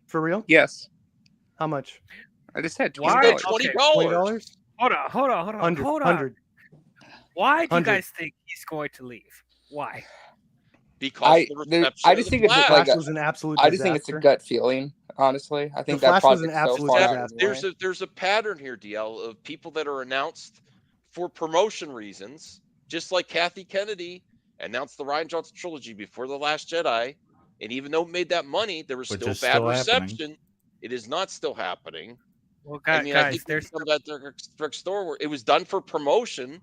For real? Yes. How much? I just said Why? $20. Okay, $20? hold on. 100. Why do you 100. guys think he's going to leave? Why? Because the reception I of just the think it's The Flash. like Flash was an absolute I just think it's a disaster. gut feeling. Honestly, I The think that Flash was an project's so absolute far out Exactly. of the disaster. way. There's a pattern here, DL, of people that are announced for promotion reasons, just like Kathy Kennedy announced the Ryan Johnson trilogy before The Last Jedi, and even though it made that money, there was Which still is bad still happening. reception. It is not still happening. Well, I mean, I guys, think we can come back to Rick Store where it was done for promotion.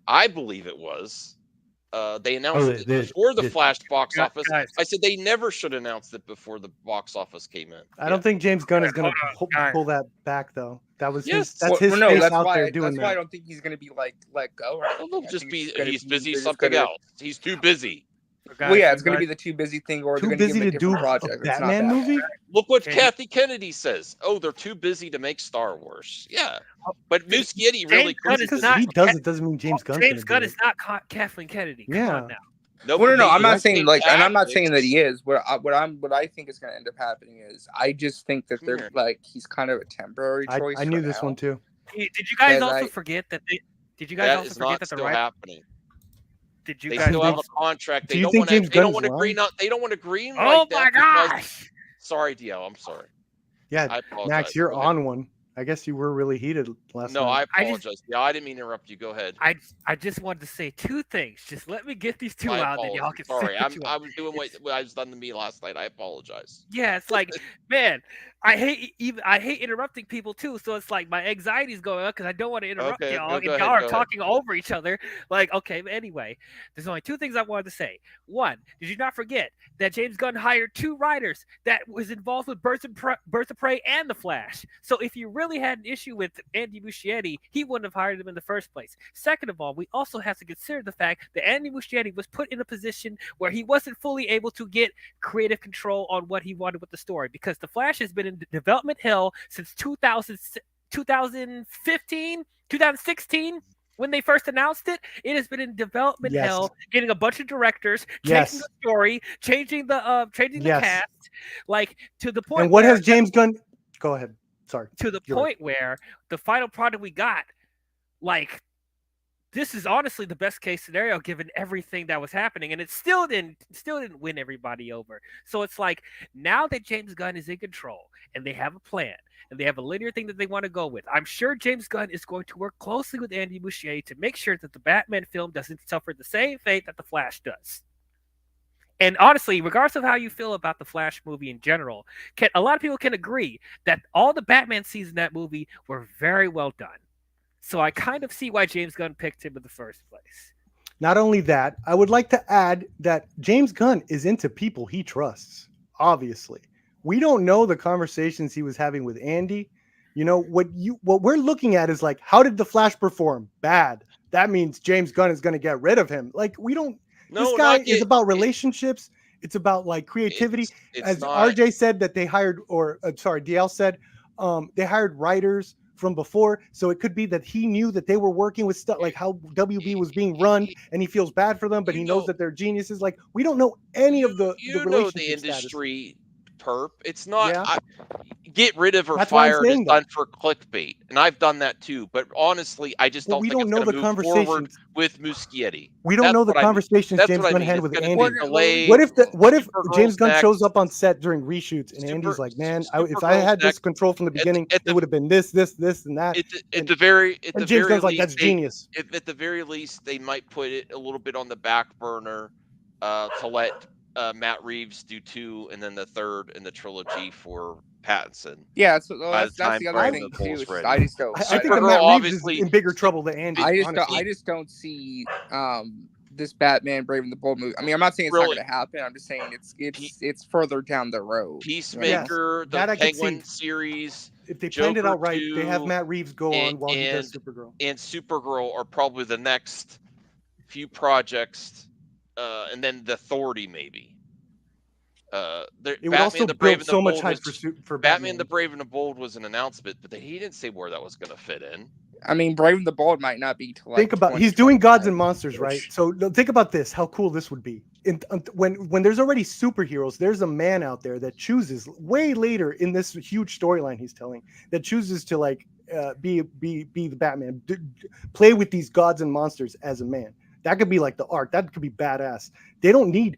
I believe it was. They announced it before the Flash box office. guys. I said they never should announce it before the box office came in. I don't think James Gunn is going hold to on, pull that back, though. That was Yes. that's his no, face that's out why. there doing That's why I that. don't think he's gonna be like let go. Or Well, they'll anything. I just think be it's gonna he's be- busy they're just something gonna- else. He's too busy. Well, yeah, it's gonna be the too busy thing, or Too they're gonna busy give him to a do different a project. It's not Batman that. movie? Look what Okay. Kathy Kennedy says. Oh, they're too busy to make Star Wars. Yeah, but Muschietti really Gunn Just is because not- he does it doesn't mean James Gunn's going James to Gunn do is it. not Kathleen Kennedy. Come Yeah. on now. No, No. I'm he not saying changed and I'm not saying that tactics. he is. What I think is gonna end up happening is I just think that they're Here. like he's kind of a temporary choice. I knew for this now. one too. Did you guys And also I- forget that they? Did you guys That also is forget not that the still right? happening. Did you They guys still have a also? contract. Do They you don't think want to. James They don't Gunn want is to green. lying? They don't want to green Oh like my that because. gosh! Sorry, DL. I'm sorry. Yeah, I apologize. Max, you're Go ahead. on one. I guess you were really heated last No, night. I apologize. Yeah, I didn't mean to interrupt you. Go ahead. I just wanted to say two things. Just let me get these two I out, then y'all apologize. can Sorry, say what you I want. was doing what I was done to me last night. I apologize. Yeah, it's like, man, I hate interrupting people too. So it's like my anxiety's going up because I don't want to interrupt Okay, y'all, go and ahead, y'all are go ahead. talking over each other. Like, okay, but anyway, there's only two things I wanted to say. One, did you not forget that James Gunn hired two writers that was involved with Birds of Prey and The Flash? So if you really had an issue with Andy Muschietti, he wouldn't have hired him in the first place. Second of all, we also have to consider the fact that Andy Muschietti was put in a position where he wasn't fully able to get creative control on what he wanted with the story because The Flash has been in development hell since 2015, 2016 when they first announced it. It has been in development Yes. hell, getting a bunch of directors, Yes. changing the story, changing the Yes. cast, like to the point And what where has James Gunn? Go ahead. Sorry. to the You're point where the final product we got, like, this is honestly the best case scenario given everything that was happening, and it still didn't win everybody over. So it's like now that James Gunn is in control and they have a plan and they have a linear thing that they want to go with, I'm sure James Gunn is going to work closely with Andy Muschietti to make sure that the Batman film doesn't suffer the same fate that the Flash does. And honestly, regardless of how you feel about the Flash movie in general, a lot of people can agree that all the Batman scenes in that movie were very well done. So I kind of see why James Gunn picked him in the first place. Not only that, I would like to add that James Gunn is into people he trusts. Obviously, we don't know the conversations he was having with Andy. You know what we're looking at is like, how did the Flash perform? Bad. That means James Gunn is going to get rid of him. Like we don't. No, this guy not is yet. about relationships. It's about like creativity. It's As not. RJ said that they hired, or sorry, DL said they hired writers from before, so it could be that he knew that they were working with stuff like how WB was being run, and he feels bad for them, but he knows that they're geniuses. Like we don't know any of the You know relationship the status. industry, perp. It's not. Yeah. Get rid of or That's why I'm fired is saying done that. for clickbait, and I've done that too. But honestly, I just But don't we think don't it's know going to the move forward conversations. with Muschietti. We don't That's know the what I mean. conversations That's James what I Gunn mean. had It's with gonna Andy. be delayed. What if James Supergirl's Gunn shows next. up on set during reshoots and Andy's like, "Man, if I Supergirl's had this next. control from the beginning, at it would have been this, and that." At And the very James very Gunn's like, least, "That's genius." at the very least, they might put it a little bit on the back burner to let Matt Reeves do 2 and then the third in the trilogy for Pattinson. Yeah, so By that's the time the other Brave thing and the too. Bull's is ready. I just don't. I think that Supergirl Matt Reeves obviously- is in bigger trouble than Andy. honestly. I just don't see this Batman Brave and the Bold movie. I mean, I'm not saying it's not Really? going to happen. I'm just saying it's further down the road. Peacemaker, that I the could see. Penguin series, If they planned it Joker out right, they have 2, Matt Reeves go on while he does and- Supergirl. and Supergirl are probably the next few projects, and then the Authority maybe. It would also build so much hype for Batman Batman. the Brave and the Bold was an announcement, but he didn't say where that was going to fit in. I mean, Brave the Bold might not be till like Think about he's doing Gods and 2025. Monsters, right? So think about this: how cool this would be. When there's already superheroes, there's a man out there that chooses way later in this huge storyline he's telling that chooses to like be the Batman, play with these gods and monsters as a man. That could be like the arc. That could be badass. They don't need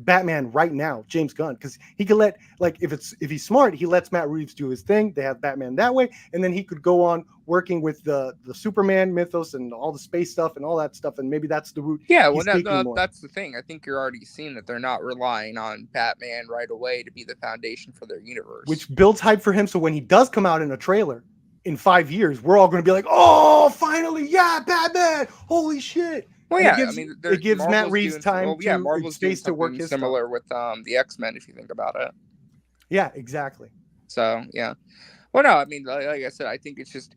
Batman right now, James Gunn, because he could let, like, if he's smart, he lets Matt Reeves do his thing. They have Batman that way, and then he could go on working with the Superman mythos and all the space stuff and all that stuff, and maybe that's the route. Yeah, well, he's taking more. that's the thing. I think you're already seeing that they're not relying on Batman right away to be the foundation for their universe. Which builds hype for him. So when he does come out in a trailer in 5 years, we're all going to be like, "Oh, finally, yeah, Batman! Holy shit!" Well, And yeah, it gives Matt Reeves time Marvel's space doing to work something his similar stuff. with the X-Men, if you think about it. Yeah, exactly. So yeah, well, no, I mean, like I said, I think it's just.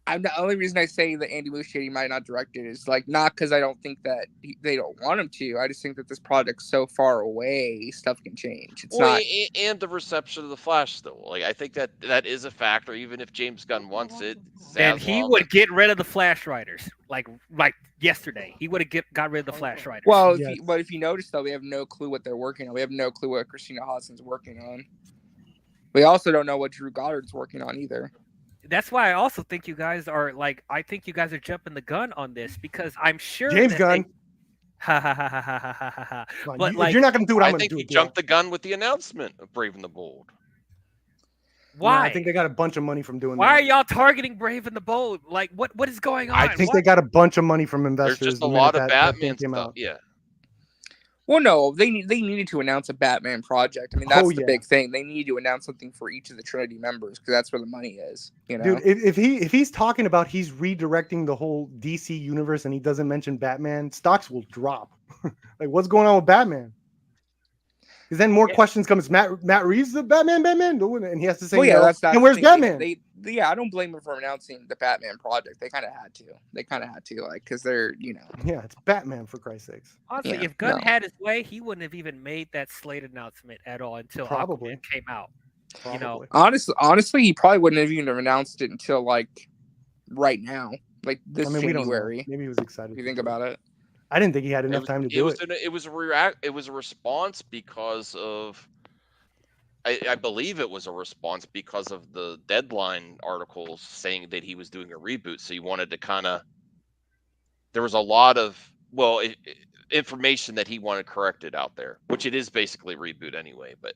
I'm the only reason I say that Andy Muschietti might not direct it is like not because I don't think that they don't want him to. I just think that this project's so far away, stuff can change. It's not, and the reception of the Flash, though. Like I think that is a factor, even if James Gunn wants it. And he would get rid of the Flash writers, like yesterday. He would have got rid of the Flash writers. Well, Yes. but if you notice though, we have no clue what they're working on. We have no clue what Christina Hodson's working on. We also don't know what Drew Goddard's working on either. That's why I also think you guys are like, I think you guys are jumping the gun on this because I'm sure James Gunn. Ha ha ha ha ha ha ha ha. But if you're not going to do what I'm going to do, he jumped the gun with the announcement of Brave and the Bold. Why? Yeah, I think they got a bunch of money from doing Why that. are y'all targeting Brave and the Bold? Like, what is going on? I think they got a bunch of money from investors. There's just the a minute lot of that thing Batman came stuff. out. Yeah. Well, no, they needed to announce a Batman project. I mean, that's the big thing. They need to announce something for each of the Trinity members because that's where the money is. You know, dude. If he's talking about he's redirecting the whole DC universe and he doesn't mention Batman, stocks will drop. Like, what's going on with Batman? Because then more questions come. Is Matt Reeves the Batman, and he has to say, well, yeah, no. that's and where's Batman? I don't blame them for announcing the Batman project. They kind of had to, like, because they're, Yeah, it's Batman, for Christ's sakes. Honestly, if Gunn had his way, he wouldn't have even made that slate announcement at all until Aquaman came out. Probably. You know, honestly, he probably wouldn't have even announced it until like right now, like this January. We don't know. Maybe he was excited. If you think about it. I didn't think he had enough time to do it. It was a response because of, I believe it was a response because of the Deadline articles saying that he was doing a reboot. So he wanted to there was a lot of, information that he wanted corrected out there, which it is basically a reboot anyway. But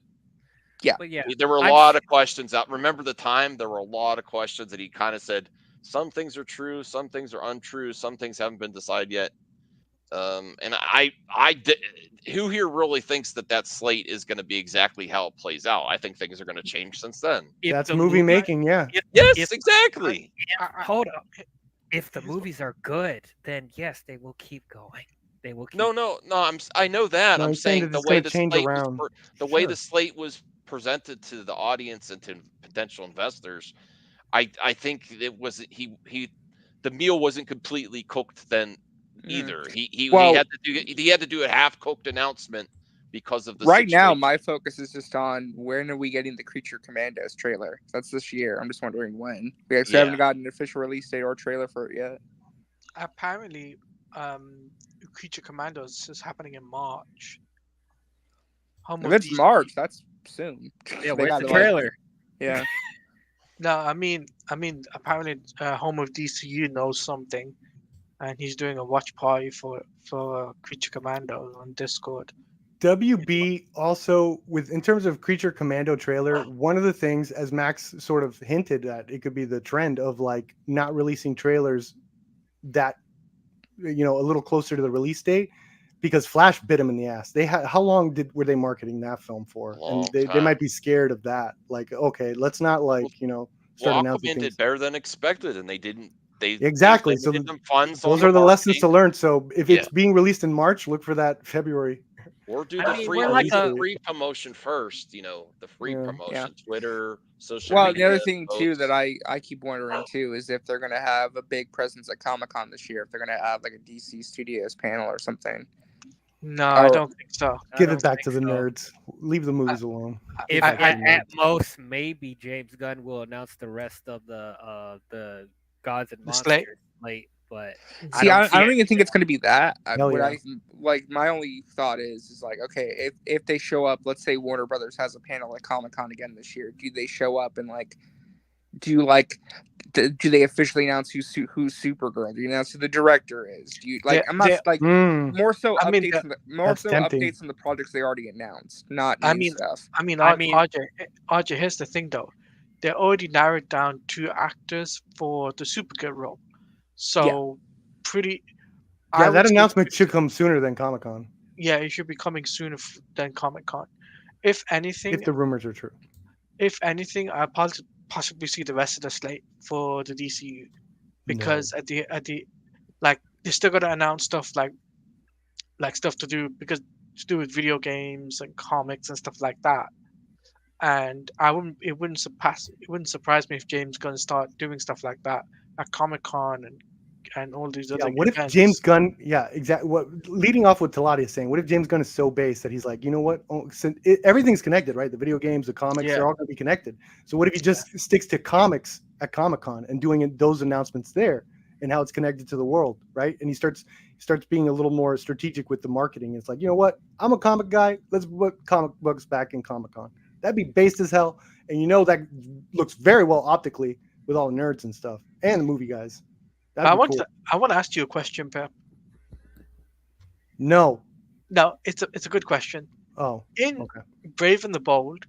yeah, there were a lot of questions out. Remember the time? There were a lot of questions that he kind of said, some things are true, some things are untrue, some things haven't been decided yet. And who here really thinks that slate is going to be exactly how it plays out? I think things are going to change since then. That's movie making, yeah. Yes, exactly. Hold up. If the movies are good, then yes, they will keep going. They will. Keep No. I know that. No, I'm saying the way the slate was presented to the audience and to potential investors, I think it was the meal wasn't completely cooked then either. He had to do a half cooked announcement because of the right situation. Now my focus is just on when are we getting the Creature Commandos trailer. That's this year. I'm just wondering when. We actually haven't gotten an official release date or trailer for it yet. Apparently Creature Commandos is happening in March. If it's March, that's soon. Yeah, where's the trailer? Yeah. No, I mean apparently Home of DCU knows something. And he's doing a watch party for Creature Commando on Discord. WB also, in terms of Creature Commando trailer, one of the things, as Max sort of hinted at, it could be the trend of like not releasing trailers that, a little closer to the release date, because Flash bit him in the ass. How long were they marketing that film for? And they might be scared of that. Like, okay, let's not start announcing Aquaman things. did better than expected, and they didn't. Exactly. So those are the lessons to learn. So if it's being released in March, look for that February. Or do the free promotion first. The free promotion, Twitter, social media. Well, the other thing too that I keep wondering too is if they're going to have a big presence at Comic-Con this year. If they're going to have like a DC Studios panel or something. No, I Oh. don't think so. I Give don't it back to think the so. nerds. Leave the movies alone. If Give it back to the at nerds. most, maybe James Gunn will announce the rest of the Gods and The slate? Monsters slate, but I See, don't I see don't even anything think it's going to be that. Hell What yeah. I like, my only thought is like, okay, if they show up, let's say Warner Brothers has a panel at Comic Con again this year, do they show up and like, do they officially announce who's Supergirl? Do you announce who the director is? Do you like? I'm not like more so I mean, updates, that's tempting. updates on the projects they already announced, not I new mean, stuff. I mean, I mean- RJ, here's the thing though. They already narrowed down 2 actors for the Supergirl role. So pretty. I Yeah, would that say announcement should come sooner than Comic Con Yeah, it should be coming sooner than Comic Con. If anything, if the rumors are true. I possibly see the rest of the slate for the DCU because at the like they still got to announce stuff like stuff to do with video games and comics and stuff like that. And it wouldn't surprise me if James Gunn start doing stuff like that at Comic Con and all these Yeah, other what if events. James Gunn? Yeah, exactly. What leading off what Talati is saying? What if James Gunn is so based that he's like, you know what? Everything's connected, right? The video games, the comics, Yeah. they're all going to be connected. So what if he just sticks to comics at Comic Con and doing those announcements there and how it's connected to the world, right? And he starts being a little more strategic with the marketing. It's like, you know what? I'm a comic guy. Let's put comic books back in Comic Con. That'd be based as hell, and you know that looks very well optically with all the nerds and stuff and the movie guys. That'd be cool. I want to ask you a question, Pep. No. No, it's a good question. Oh. In Okay. Brave and the Bold,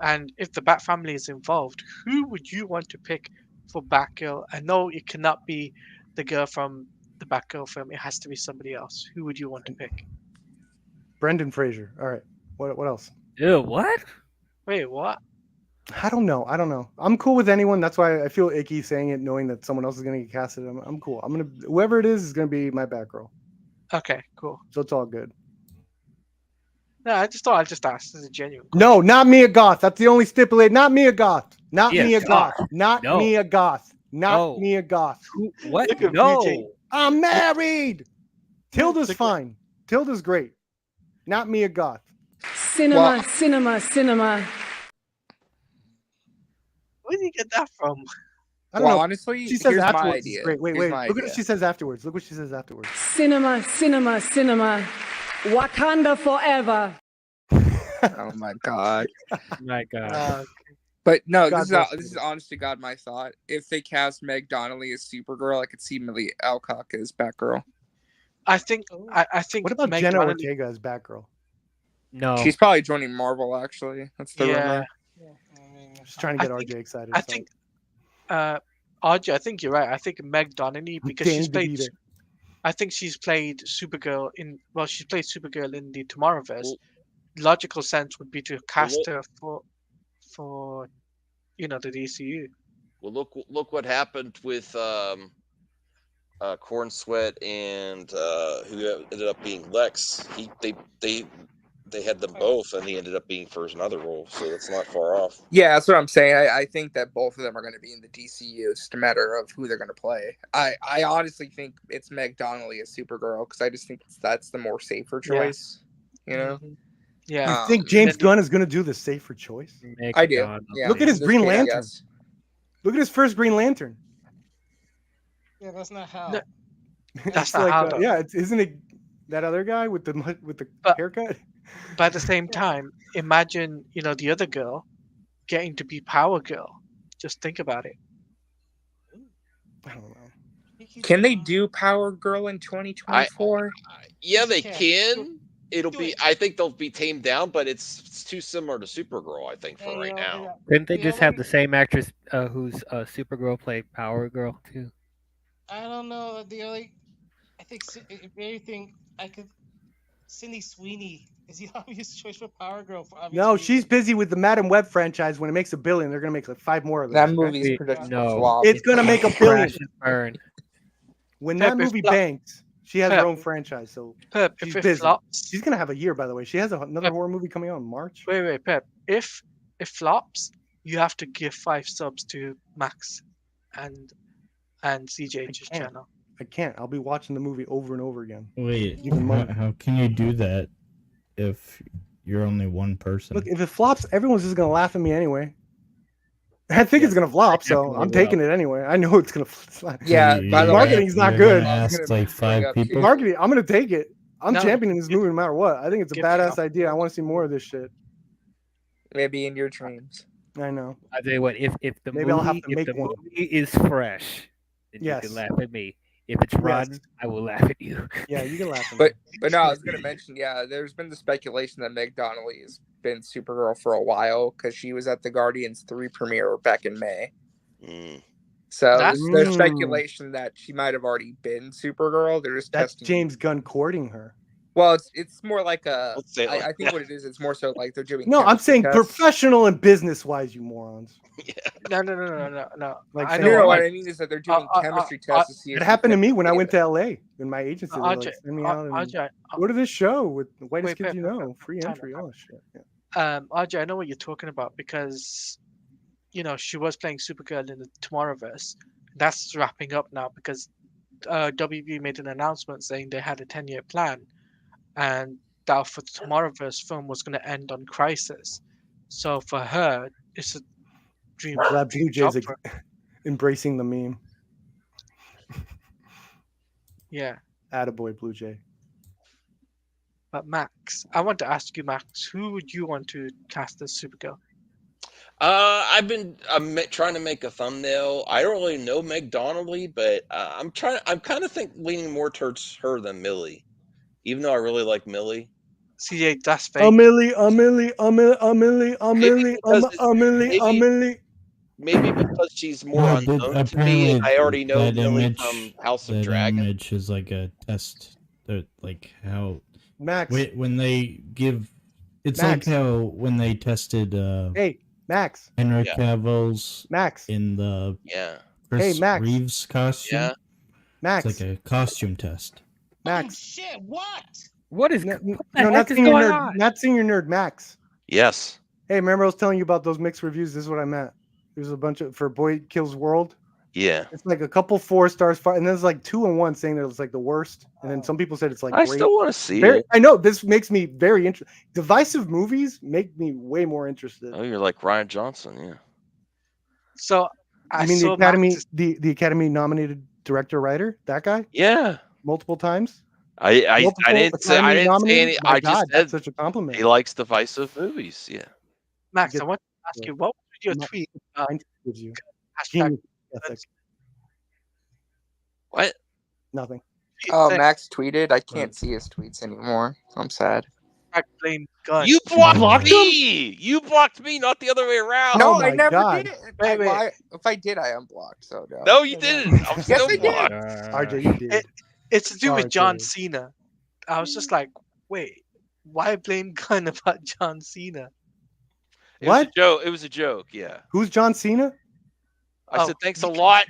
and if the Bat family is involved, who would you want to pick for Batgirl? I know it cannot be the girl from the Batgirl film. It has to be somebody else. Who would you want to pick? Brendan Fraser. All right. What else? Ew, what? Wait, what? I don't know. I'm cool with anyone. That's why I feel icky saying it, knowing that someone else is going to get casted. I'm cool. Whoever it is going to be my Batgirl. Okay, cool. So it's all good. No, I just thought I'd just ask. This is a genuine. No, not Mia Goth. That's the only stipulate. Not Mia Goth. Not Yeah, Mia God. Goth. Not No. Mia Goth. Not No. Mia Goth. What? Look at No. BJ. I'm married. Tilda's Look at- fine. Tilda's great. Not Mia Goth. Cinema, Well- cinema. Where did you get that from? I don't Well, know. honestly, She says here's my afterwards. idea. Great. Wait. Here's my Look at idea. what she says afterwards. Look what she says afterwards. Cinema. Wakanda forever. Oh my god! My God. But no, God bless this is you. honest to God my thought. If they cast Meg Donnelly as Supergirl, I could see Millie Alcock as Batgirl. I think. I think. What about Meg Jenna Donnelly- Ortega as Batgirl? No. She's probably joining Marvel. Actually, that's the Yeah. rumor. Just trying to I get think- RJ excited. I sorry. think. RJ, I think you're right. I think Meg Donnelly because she's Danny played. DeVito. I think she's played Supergirl she's played Supergirl in the Tomorrowverse. Well- Logical sense would be to cast Well, her for the DCU. Well, look what happened with Corn Sweat and who ended up being Lex. They had them both, and he ended up being for another role. So that's not far off. Yeah, that's what I'm saying. I think that both of them are going to be in the DCU. It's just a matter of who they're going to play. I honestly think it's Meg Donnelly as Supergirl because I just think that's the more safer choice. You know, Mhm. Yeah. You think Um, James and- Gunn is going to do the safer choice? Make I do. God. Yeah, Look at his in this Green case, I Lantern. guess. Look at his first Green Lantern. Yeah, that's not how. No. That's It's not how, though. yeah, isn't it that other guy with the But- haircut? But at the same time, imagine the other girl getting to be Power Girl. Just think about it. I don't know. Can they do Power Girl in 2024? Yeah, they Yeah. can. It'll Do be. it. I think they'll be tamed down, but it's too similar to Supergirl. I think for Hey, right yo, now. hey, Couldn't they we just have already- the same actress who's Supergirl play Power Girl too? I don't know. I think if anything, I could. Sydney Sweeney is the obvious choice for Power Girl. For obvious No, reasons. she's busy with the Madam Web franchise. When it makes $1 billion, they're gonna make like 5 more of those. That okay? movie's We- predicted no. to flop. It's gonna make $1 billion. Crash and burn. When Pep, that if movie flop- banks, she has Pep. her own franchise. So Pep, She's if it busy. flops, she's gonna have a year. By the way, she has another Pep. horror movie coming out in March. wait, Pep. If it flops, you have to give 5 subs to Max and CJH's can't. channel. I can't. I'll be watching the movie over and over again. Wait, Even more. how can you do that if you're only one person? Look, if it flops, everyone's just gonna laugh at me anyway. I think it's gonna flop, so definitely I'm taking will. it anyway. I know it's gonna flop. Yeah, by the way, marketing's not you're good. gonna I was ask gonna like bring 5 up people. too. Marketing, I'm gonna take it. I'm No, championing this movie no matter what. I think it's a give it badass up. idea. I want to see more of this shit. Maybe in your dreams. I know. I tell you what, if the Maybe movie I'll have to if make the one. movie is fresh, then you Yes. can laugh at me. If it's rotten, I will laugh at you. Yeah, you can laugh at me. But no, I was gonna mention, yeah, there's been the speculation that Meg Donnelly has been Supergirl for a while because she was at the Guardians 3 premiere back in May. Mm. So That's- there's Mm. speculation that she might have already been Supergirl. They're just That's testing. James Gunn courting her. Well, it's more like a. Let's say it like I think what it is, it's more so like they're doing. No, I'm chemistry saying tests. professional and business wise, you morons. No. Like I saying, No, know. oh, what Like, I mean is that they're doing chemistry uh, tests to see. it if you happened to fit me the when I went data. to LA in my agency. They were like, RJ, send me out and RJ, go to this show with the whitest Wait, kids you wait, know. Free time entry. out. Oh shit. Yeah. RJ, I know what you're talking about because, she was playing Supergirl in the Tomorrowverse. That's wrapping up now because WB made an announcement saying they had a 10-year plan, and that for the Tomorrowverse film was going to end on Crisis. So for her, it's a dream. I'm glad Blue job Jays for embracing the meme. Yeah, Attaboy, Blue Jay. but Max, I want to ask you, Max, who would you want to cast as Supergirl? I've been trying to make a thumbnail. I don't really know Meg Donnelly, but I'm kind of leaning more towards her than Millie, even though I really like Millie. CJ, that's fake. Amelie. Maybe because she's more No, unknown but to me, and I already know that Millie image, from House of that Dragon. image is like a test. That like how Max. when they give. It's Max. like how when they tested Hey, Max. Henry Yeah. Cavill's Max. in the Yeah, Chris Hey, Max. Reeves costume. yeah. Max. It's like a costume test. Oh Max. shit! What? What is No, what the no, not heck is senior going nerd. on? Not senior nerd. Max. Yes. Hey, remember I was telling you about those mixed reviews? This is what I meant. There's a bunch of for Boy Kills World. Yeah. It's like a couple 4 stars, and then there's like 2 and 1 saying that it's like the worst, and then some people said it's like I great. still want to see Very, it. I know this makes me very interested. Divisive movies make me way more interested. Oh, you're like Ryan Johnson, yeah. So I You mean the saw Academy, Max's- the Academy nominated director writer? That guy Yeah. multiple times. I Multiple didn't say Academy nominated? any. My I God, just that's said such a compliment. he likes divisive movies. Yeah. Max, get- I want to ask you, what was your Ma- tweet? Mind gives you Hashtag genius ethic. What? Nothing. Oh, saying Max tweeted. I can't see his tweets anymore. I'm sad. blame gun. You blocked Blocked me. You blocked me, not the other way around. No, Oh I my never God. did. Wait, wait. If I did, I unblocked. So no. No, you didn't. I'm Yes, still I did. blocked. RJ, you did. It's to do with Sorry, John Dave. Cena. I was just like, wait, why blame gun about John Cena? It was a What? joke. It was a joke. Yeah. Who's John Cena? I Oh, said thanks a you can- lot.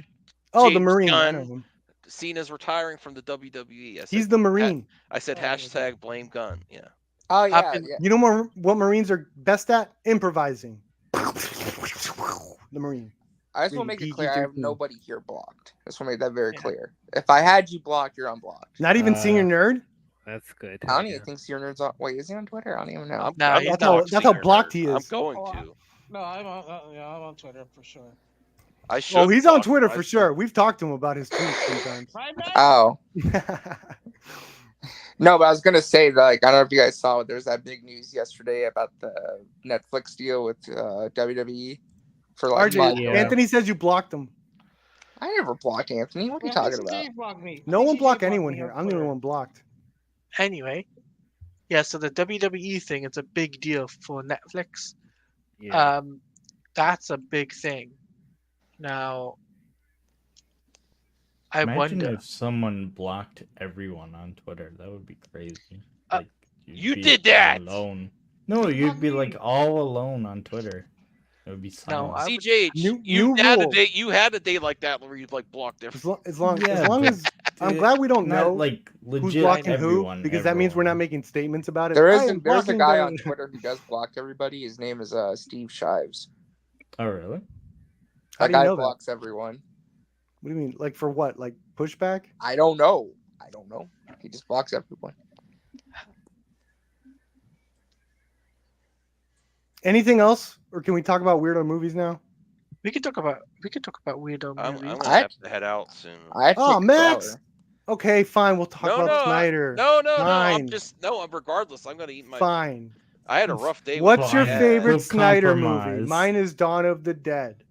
Oh, the James Marine. I Gunn. know him. Cena's retiring from the WWE. I said, He's the Marine. I said Oh, hashtag blame gun. Yeah. Oh yeah, been- yeah. You know what Marines are best at? Improvising. The Marine. I just want to make it clear. I have PG-13. nobody here blocked. I just want to make that very Yeah. clear. If I had you blocked, you're unblocked. Not even senior nerd. That's good. I don't even think your nerd's on. Wait, is he on Twitter? I don't even know. Nah, he's That's not. how watching that's how your blocked nerd. he I'm is. going Oh, to. No, I'm on Twitter for sure. I should. Oh, he's on block Twitter him. I for should. sure. We've talked to him about his tweets sometimes. Right, Max? Oh no, but I was gonna say that, like, I don't know if you guys saw it. There's that big news yesterday about the Netflix deal with WWE for like. RJ, Yeah. Anthony says you blocked him. I never blocked Anthony. What are you Yeah, I talking think about? CJ blocked me. I No think one CJ blocked blocked anyone me here. on I'm the only Twitter. one blocked. Anyway, yeah. So the WWE thing is a big deal for Netflix. Yeah. That's a big thing. Now, I Imagine wonder. if someone blocked everyone on Twitter. That would be crazy. Uh, Like you'd you be did that! alone. No, you'd be like all alone on Twitter. It would be silent. I would- CJ, New you had a rule. day. You had a day like that where you like blocked everyone. As long Yeah, but as I'm glad we don't not know like who's legit blocking everyone, who, because that means we're not everyone. making statements about it. There's I am a blocking guy the- on Twitter who does block everybody. His name is Steve Shives. Oh really? How That do you guy know that? blocks everyone. What do you mean? Like for what? Like pushback? I don't know. He just blocks everyone. Anything else, or can we talk about weirdo movies now? We could talk about weirdo I'm movies. gonna have to head out soon. I have to Oh, take a Max. shower. Okay, fine. We'll talk about Snyder. Fine. Regardless, I'm gonna eat my. Fine. I had a rough day. What's your Fine. favorite We'll Snyder movie? compromise. Mine is Dawn of the Dead.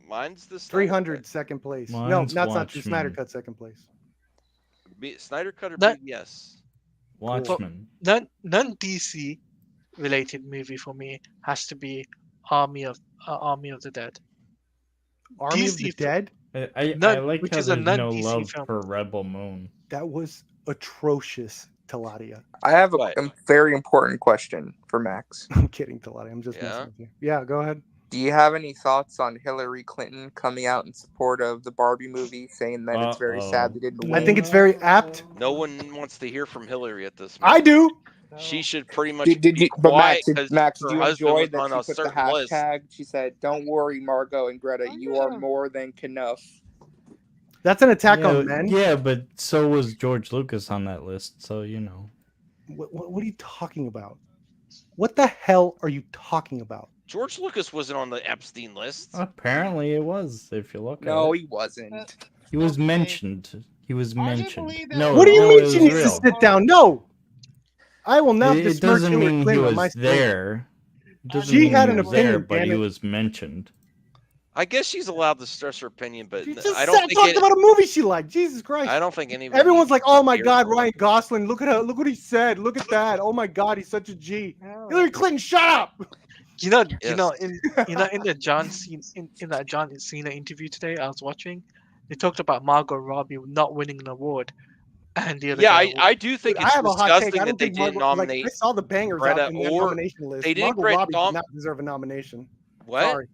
Mine's the 300 second place. No, Mine's that's not true. Watchmen. Snyder Cut second place. Snyder Cut or That- BBS? Watchmen. Non DC related movie for me has to be Army of the Dead. Army of DC the Dead? I None- like which how is a there's no non-DC love film. for Rebel Moon. That was atrocious, Taladia. I have a What? very important question for Max. I'm kidding, Taladia. I'm just Yeah? messing with you. Yeah, go ahead. Do you have any thoughts on Hillary Clinton coming out in support of the Barbie movie, saying that it's very sad they didn't win? I think it's very apt. No one wants to hear from Hillary at this. I moment. do. She should pretty much Did be you, but quiet Max, because Max, her did you husband enjoy was that on she a put the certain list. hashtag? She said, "Don't worry, Margot and Greta, you are more than enough." That's an attack on men. Yeah, but so was George Lucas on that list, so you know. What are you talking about? What the hell are you talking about? George Lucas wasn't on the Epstein list. Apparently it was, if you look No, at it. he wasn't. He was Okay. mentioned. He was I mentioned. believe that- No, What do you no, mean it she was needs to real. sit down? No. I will not It besmirch doesn't Hillary mean he Clinton on my was screen. there. It doesn't She mean had he an was there, opinion, but damn he it. was mentioned. I guess she's allowed to stress her opinion, but She just I don't think talked about a movie she liked. Jesus Christ. I don't think anybody. Everyone's like, "Oh my cares God, about Ryan it. Gosling! Look what he said. Look at that! Oh my God, he's such a G." No. Hillary Clinton, shut up! You know, Yes. in the John Cena in that John Cena interview today I was watching, they talked about Margot Robbie not winning an award, and the other Yeah, guy. I do think Dude, I it's have a hot take. disgusting I that don't they think didn't Margot. Like, nominate I saw the bangers Greta out in that or nomination list. they didn't Margot grant Robbie nom- did not deserve a nomination. what? Sorry.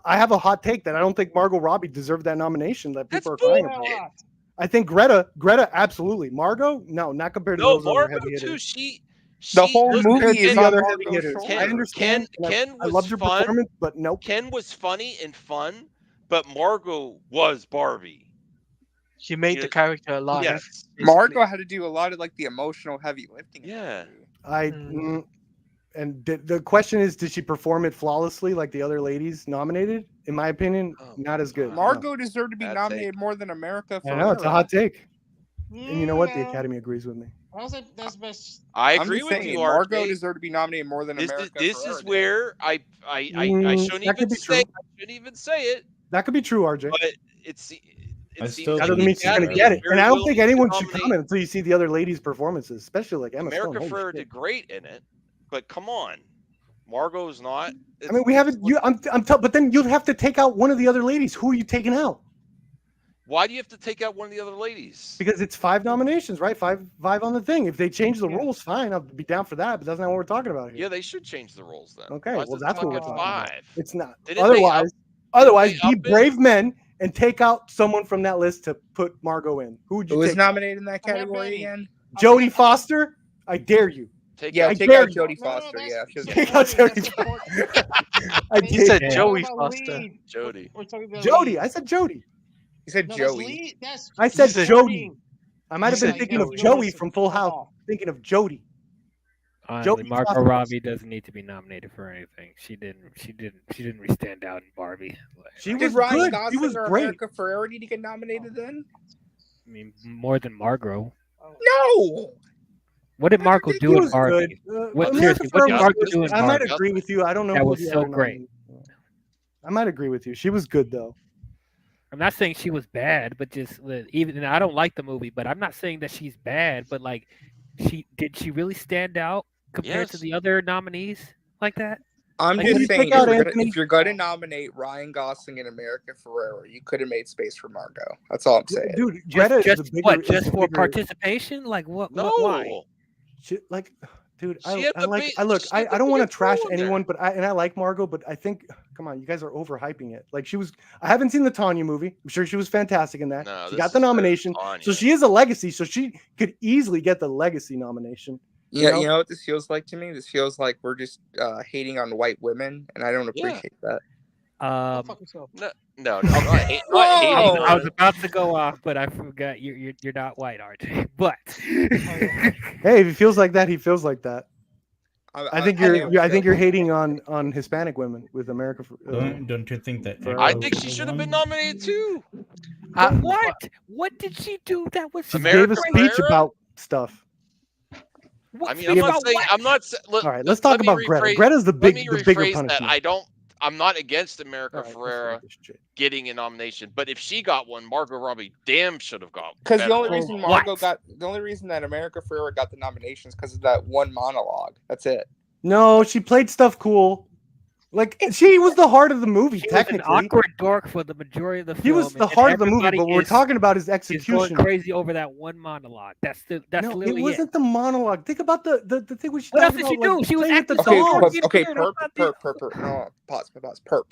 I have a hot take that I don't think Margot Robbie deserved that nomination that That's people are crying bullshit. about. What? I think Greta, absolutely. Margot, no, not compared to No, those other Margot heavy too. hitters. She The whole look, movie Compared to is the on other Margot's heavy hitters. shoulders. I understand. Ken I was loved her fun. performance, but nope. Ken was funny and fun, but Margot was Barbie. He made Yeah. the character alive. Yes. basically. Margot had to do a lot of like the emotional heavy lifting. in that Yeah. movie. And the question is, did she perform it flawlessly like the other ladies nominated? In my opinion, Oh, not as good. Margot deserved to be Bad nominated more than America. No. I know it's a hot take, and you know what? The Yeah. Academy agrees with me. That's best. I I'm agree just with saying, you, Margot RJ. deserved to be nominated more than This America. is Ferrera did. where I shouldn't That could even be say true. I shouldn't even say it, That could be true, RJ. but it I seems still like That doesn't think mean it's she's gonna Academy get it. very And I don't willing think to anyone should nominate- comment until you see the other ladies' performances, especially like Emma Stone. America Holy Ferrera shit. did great in it, but come on, Margot's not. I mean, we haven't. But then you'll have to take out one of the other ladies. Who are you taking out? Why do you have to take out one of the other ladies? Because it's 5 nominations, right? Five on the thing. If they change the rules, fine. I'll be down for that. But that's not what we're talking about here. Yeah, they should change the rules then. Okay, Why is well, it that's what stuck we're at talking about. 5? It's not. Didn't they Otherwise, they be up it? brave men and take out someone from that list to put Margot in. Who would you Who was take? nominated in that I'm not category ready. again? Jodie Foster? I dare you. Take Yeah, out take dare out you. Jodie No, Foster. that's- Yeah, she was Take out That's Jodie important. I He dare said you. Yeah. Joey We're talking about Foster. lead. Jodie. We're talking about Jodie. lead. I said Jodie. He said No, that's Joey. lead. That's I said said Jodie. I might You have been said thinking of Joey. Joey from Full Come House. on. Thinking of Jodie. Honestly, Jodie Margot Foster. Robbie doesn't need to be nominated for anything. She didn't really stand out in Barbie. She Did was Ryan good. She Gosling was or great. America Ferrera need to get nominated then? I mean, more than Margot. No. What did Margot do He in was Barbie? good. What- America seriously, what Ferrera did was Margot good. do in I might Barbie? agree with you. I don't know That who was the so other great. nominee- I might agree with you. She was good though. I'm not saying she was bad, but just even and I don't like the movie, but I'm not saying that she's bad. But like, she really stand out compared to Yes. the other nominees like that? I'm Like, just you saying, take out if Anthony- you're gonna nominate Ryan Gosling and America Ferrera, you could have made space for Margot. That's all I'm saying. Dude, Greta is Just a bigger, what? is a Just for bigger- participation? Like what? No. Why? like, dude, She I had the like. big- I look. she had I the don't want to biggest trash role in there. anyone, but I like Margot, but I think, come on, you guys are overhyping it. Like she was. I haven't seen the Tanya movie. I'm sure she was fantastic in that. No, she this got the is better nomination, than Tanya. so she is a legacy. So she could easily get the legacy nomination. Yeah, know? you know what this feels like to me? This feels like we're just hating on white women, and I don't Yeah. appreciate that. fuck yourself. No, I'm not, not hating Whoa! I was on it. about to go off, but I forgot you're not white, RJ. But Hey, if he feels like that, he feels like that. I think you're hating on Hispanic women with America. Don't you think that? For- I Echo think is she the should have been one? nominated too. But what? What did she do that was She America gave a great? speech Ferrera? about stuff. What I mean, speech I'm not about saying what? I'm not. Look, All right, let's talk about Greta. Greta's the Let me bigger rephrase that. punishment. I'm not against America All right, let's Ferrera finish this shit. getting a nomination, but if she got one, Margot Robbie damn should have got. Because the better only roles. reason What? the only reason that America Ferrera got the nominations because of that one monologue. That's it. No, she played stuff cool. Like she was the heart of the movie. She was an Technically, awkward dork for the majority of the film. he was the and heart of the movie. everybody But what we're is- talking about his is going execution. crazy over that one monologue. That's No, literally it wasn't the monologue. Think about the thing we should What talk else did about. she do? Like, She was playing with the acting so dolls. Okay, weird. perp. No, pause. Perp.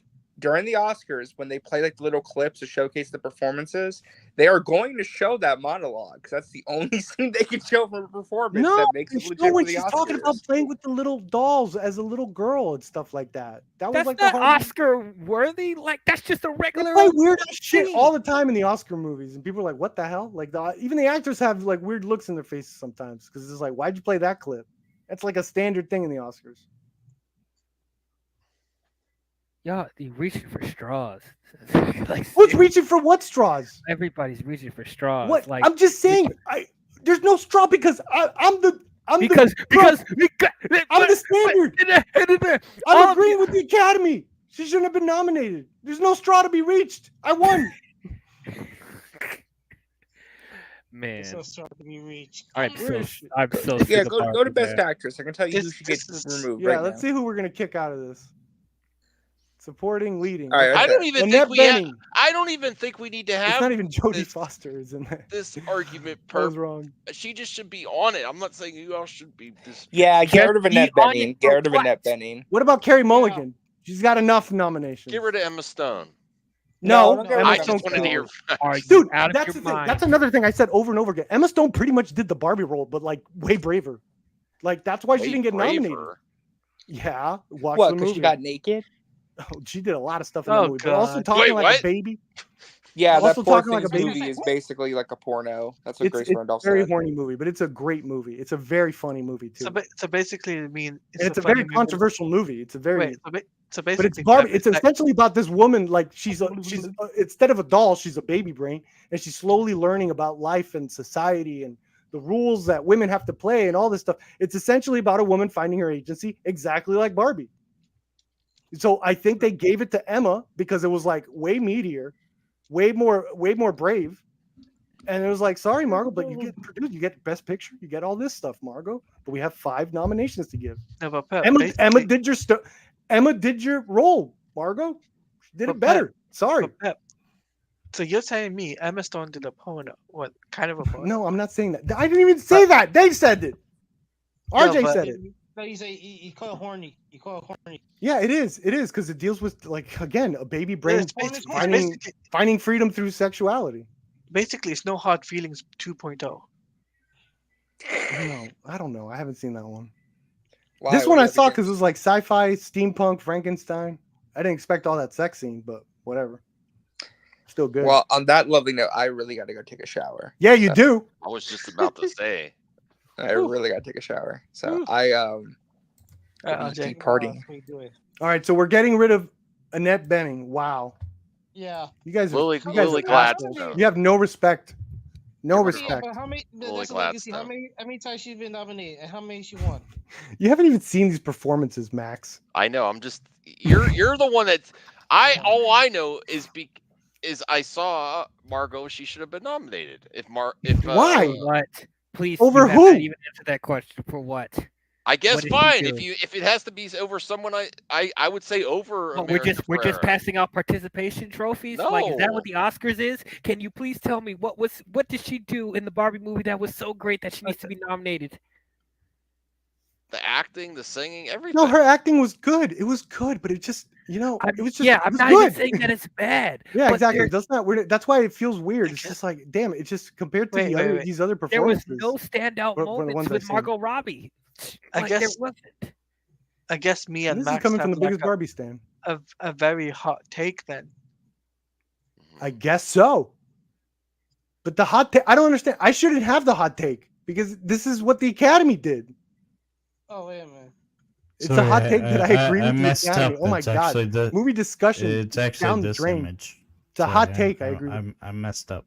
During the Oscars, when they play like the little clips to showcase the performances, they are going to show that monologue because that's the only scene they can show from a performance No, that makes they it show legit when for the she's Oscars. talking about playing with the little dolls as a little girl and stuff like that. That was That's like not the heart. Oscar worthy. Like that's just a They regular. play weird ass shit scene. all the time in the Oscar movies, and people are like, "What the hell?" Like even the actors have like weird looks in their faces sometimes because it's like, "Why'd you play that clip?" That's like a standard thing in the Oscars. Y'all, you reaching for straws. Like Who's reaching for what straws? everybody's reaching for straws. What? Like I'm just saying, there's no straw because I'm the because I'm the standard. I'm agreeing with the Academy. She shouldn't have been nominated. There's no straw to be reached. I won. man. So strong to be reached. I'm so sick Yeah, of go to Barbie, Best man. Actress. I can tell you who This- should get this is- removed Yeah, right let's now. see who we're gonna kick out of this. Supporting, leading. All right, I okay. don't even Annette think we have. Bening. I don't even think we need to It's have not even Jodie this- Foster is in there. this argument. That was Perp. wrong. She just should be on it. I'm not saying who else should be this. Yeah, Just get rid of Annette be on Bening. it Get for rid of what? Annette Bening. What about Carrie Mulligan? She's got enough nominations. Get rid of Emma Stone. No, don't get rid Emma of I Emma Stone. just wanted to hear. Are you Dude, out of that's your the thing. mind? That's another thing I said over and over again. Emma Stone pretty much did the Barbie role, but like way braver. Like that's why she Way didn't get nominated. braver. Yeah, watch What? the Because movie. she got naked? Oh, she did a lot of stuff in Oh, that movie, but also God. talking Wait, like what? a baby. Yeah, that Also Poor talking like a Things baby. movie is basically like a porno. That's what It's Grace a Randolph very said. horny movie, but it's a great movie. It's a very funny movie too. So basically, I mean, and it's a funny very movie. controversial movie. It's a very Wait, so but basically, it's Barbie. It's like, essentially about this woman. Like she's instead of a doll, she's a baby brain, and she's slowly learning about life and society and the rules that women have to play and all this stuff. It's essentially about a woman finding her agency, exactly like Barbie. So I think they gave it to Emma because it was like way meatier, way more brave. And it was like, sorry, Margot, but you get Best Picture, you get all this stuff, Margot. But we have 5 nominations to give. no, but Pep, Emma basically- did your Emma did your role, Margot. She did it But better. Sorry. but Pep, so you're telling me Emma Stone did a porno? What kind of a porno? No, I'm not saying that. I didn't even say that. They said it. RJ but- said it. No, you call it horny. You call it horny. Yeah, it is. It is because it deals with like again a baby brain It's basically, finding freedom through sexuality. basically, it's no hard feelings 2.0. I don't know. I haven't seen that one. Why? This What one I do you saw think? because it was like sci-fi, steampunk, Frankenstein. I didn't expect all that sex scene, but whatever. Still good. Well, on that lovely note, I really got to go take a shower. yeah, you do. I was just about to say. I really got to take a shower. So I gonna RJ. keep partying. What are you doing? All right, so we're getting rid of Annette Bening. Wow, Yeah. you guys are Lily assholes. Gladstone. You have no respect. No Give her respect. But how many? Lily That's a legacy. How Gladstone. many times she's been nominated, and how many she won? You haven't even seen these performances, Max. I know. I'm just. You're the one that. All I know is I saw Margot. She should have been nominated. Why? What? Please. Over you have who? not even answer that question. For what? I guess What did he fine. do? If it has to be over someone, I would say over. What, we're just Ferrera. passing out participation trophies. Like, is that No. what the Oscars is? Can you please tell me what did she do in the Barbie movie that was so great that she needs to be nominated? The acting, the singing, everything. No, her acting was good. It was good, but it just, it was just. Yeah, it I'm was not good. even saying that it's bad. Yeah, but exactly. there- That's why it feels weird. It's just like, damn it. It's just compared to Wait. these other There was performances. no standout for the ones moments I've with seen. Margot Robbie. I Like, there guess- wasn't. I guess me and This is Max coming from have the biggest like Barbie stand. a very hot take then. I guess so. But the hot take, I don't understand. I shouldn't have the hot take because this is what the Academy did. Oh wait a minute. It's a hot take that I agree with the messed Academy. up. Oh my It's god. actually the Movie discussion it's actually down the this drain. image. It's a So, hot yeah, take. I agree with. I messed up.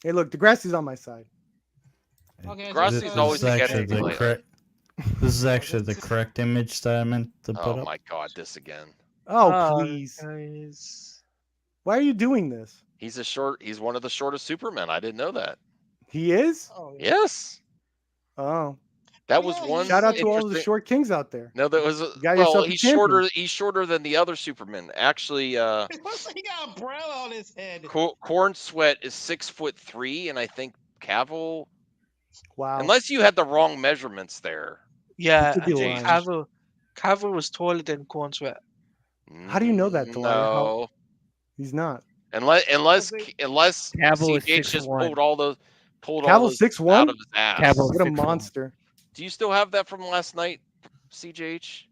Hey, look, the grass is on my side. Okay, Grassi's just, always the actually Academy the player. correct. This is actually the This is- correct image that I meant to put Oh up. my god, this again. Oh, please. Guys. Why are you doing this? He's one of the shortest Supermen. I didn't know that. He is? Oh yeah. Yes. Oh. That Oh, was yeah, one he's Shout out like- to all of the interesting- short kings out there. No, that was got well. yourself a He's champion. shorter than the other Supermen. Actually, It looks like he got a brown on his head. Corn Sweat is 6'3", and I think Cavill, Wow. unless you had the wrong measurements there. Yeah, could I be think lying. Cavill was taller than Corn Sweat. How do you know that, Talia? How- No, He's not. unless Cavill is CH just 6'1". pulled all those Cavill's 6'1"? out of his ass. Cavill- What a 6'1". monster. Do you still have that from last night, CJH?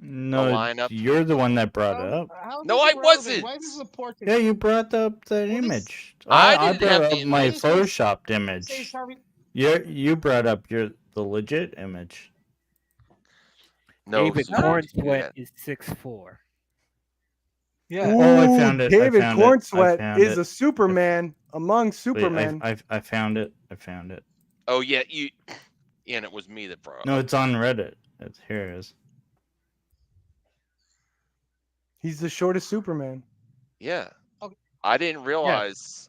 No, lineup. you're the one that brought it up. How is No, this I irrelevant? wasn't. Why is this a portrait? Yeah, you brought up the Well, this- image. I I didn't brought have up the my image. photoshopped Say image. Harvey- You brought up the legit image. No, David so you Corn didn't do Sweat that. is 6'4". Yeah. Oh, I found it. I David found it. I Cornsweat found is it. a Superman among Wait, Supermen. I found it. I found it. Oh yeah, and it was me that brought. No, it's on Reddit. Here it is. He's the shortest Superman. Yeah. Okay. I didn't realize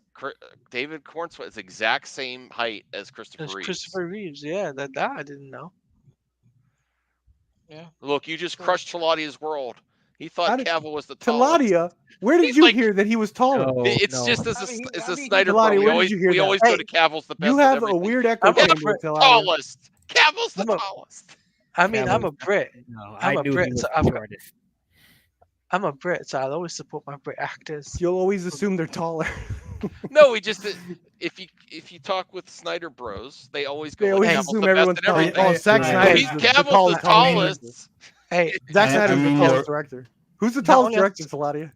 David Cornsweat is the exact same height as Christopher That's Reeves. Christopher Reeves. Yeah, that I didn't know. Yeah. Look, you just crushed Chaladia's world. He How thought did- Cavill was the tallest. Taladia, where did He's you like- hear that he was taller? No, It's no. just I mean, it's I a mean, Snyder Taladia, Bro. where did you hear We that? always go Hey, to Cavill's the best. You at have a everything. weird echo I'm a chamber, Brit. Taladia. Tallest. Cavill's the I'm a- tallest. I mean, I'm a Cavill's- Brit. No, I'm I a knew Brit, he was so the I've got- shortest. I'm a Brit, so I'll always support my Brit actors. You'll always assume they're taller. No, we just if you talk with Snyder Bros, they always go. They like, always Cavill's assume the best everyone's at taller. everything. Oh, Zack Yeah. Snyder Well, is he's the Cavill's tallest. the tallest. Hey, Zack I Snyder's the mean, tallest you're- director. Who's the Not tallest only- director, Taladia?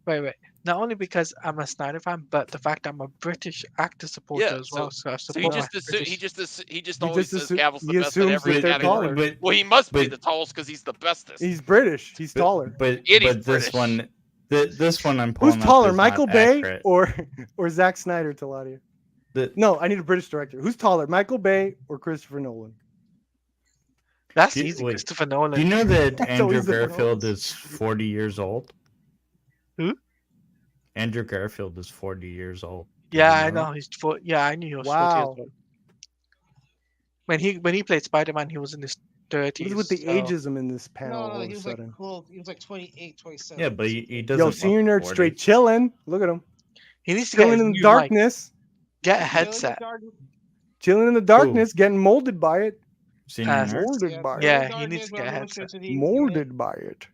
wait. Not only because I'm a Snyder fan, but the fact I'm a British actor supporter Yeah, as well. So I So he support just my assu- British. he just He always just says Cavill's the he best at assumes every that they're category. taller. But, Well, he must be But- the tallest because he's the bestest. He's British. He's taller. But It is this British. one, this one I'm pulling Who's up taller, is Michael not Bay accurate. or Zack Snyder, Taladia? The- No, I need a British director. Who's taller, Michael Bay or Christopher Nolan? That's Do you- easy, wait, Christopher Do Nolan. you know that That's Andrew always the Garfield tallest. is 40 years old? Who? Andrew Garfield is 40 years old. Did Yeah, you I know know. Yeah, I knew he was 40 Wow. years old. When he played Spider-Man, he was in his 30s. What is with the so- ageism in this panel No, all of he a was like sudden? cool. He was like 28, 27. Yeah, but he doesn't. Yo, look senior nerd 40. straight chilling. Look at him. He needs to get Chilling his in the new mic. darkness. Get a Really, headset. Garden? Chilling in the darkness, getting molded by it. Senior Uh, nerd? Molded by Yeah, it. he needs to get a headset. Electricity, Molded by it.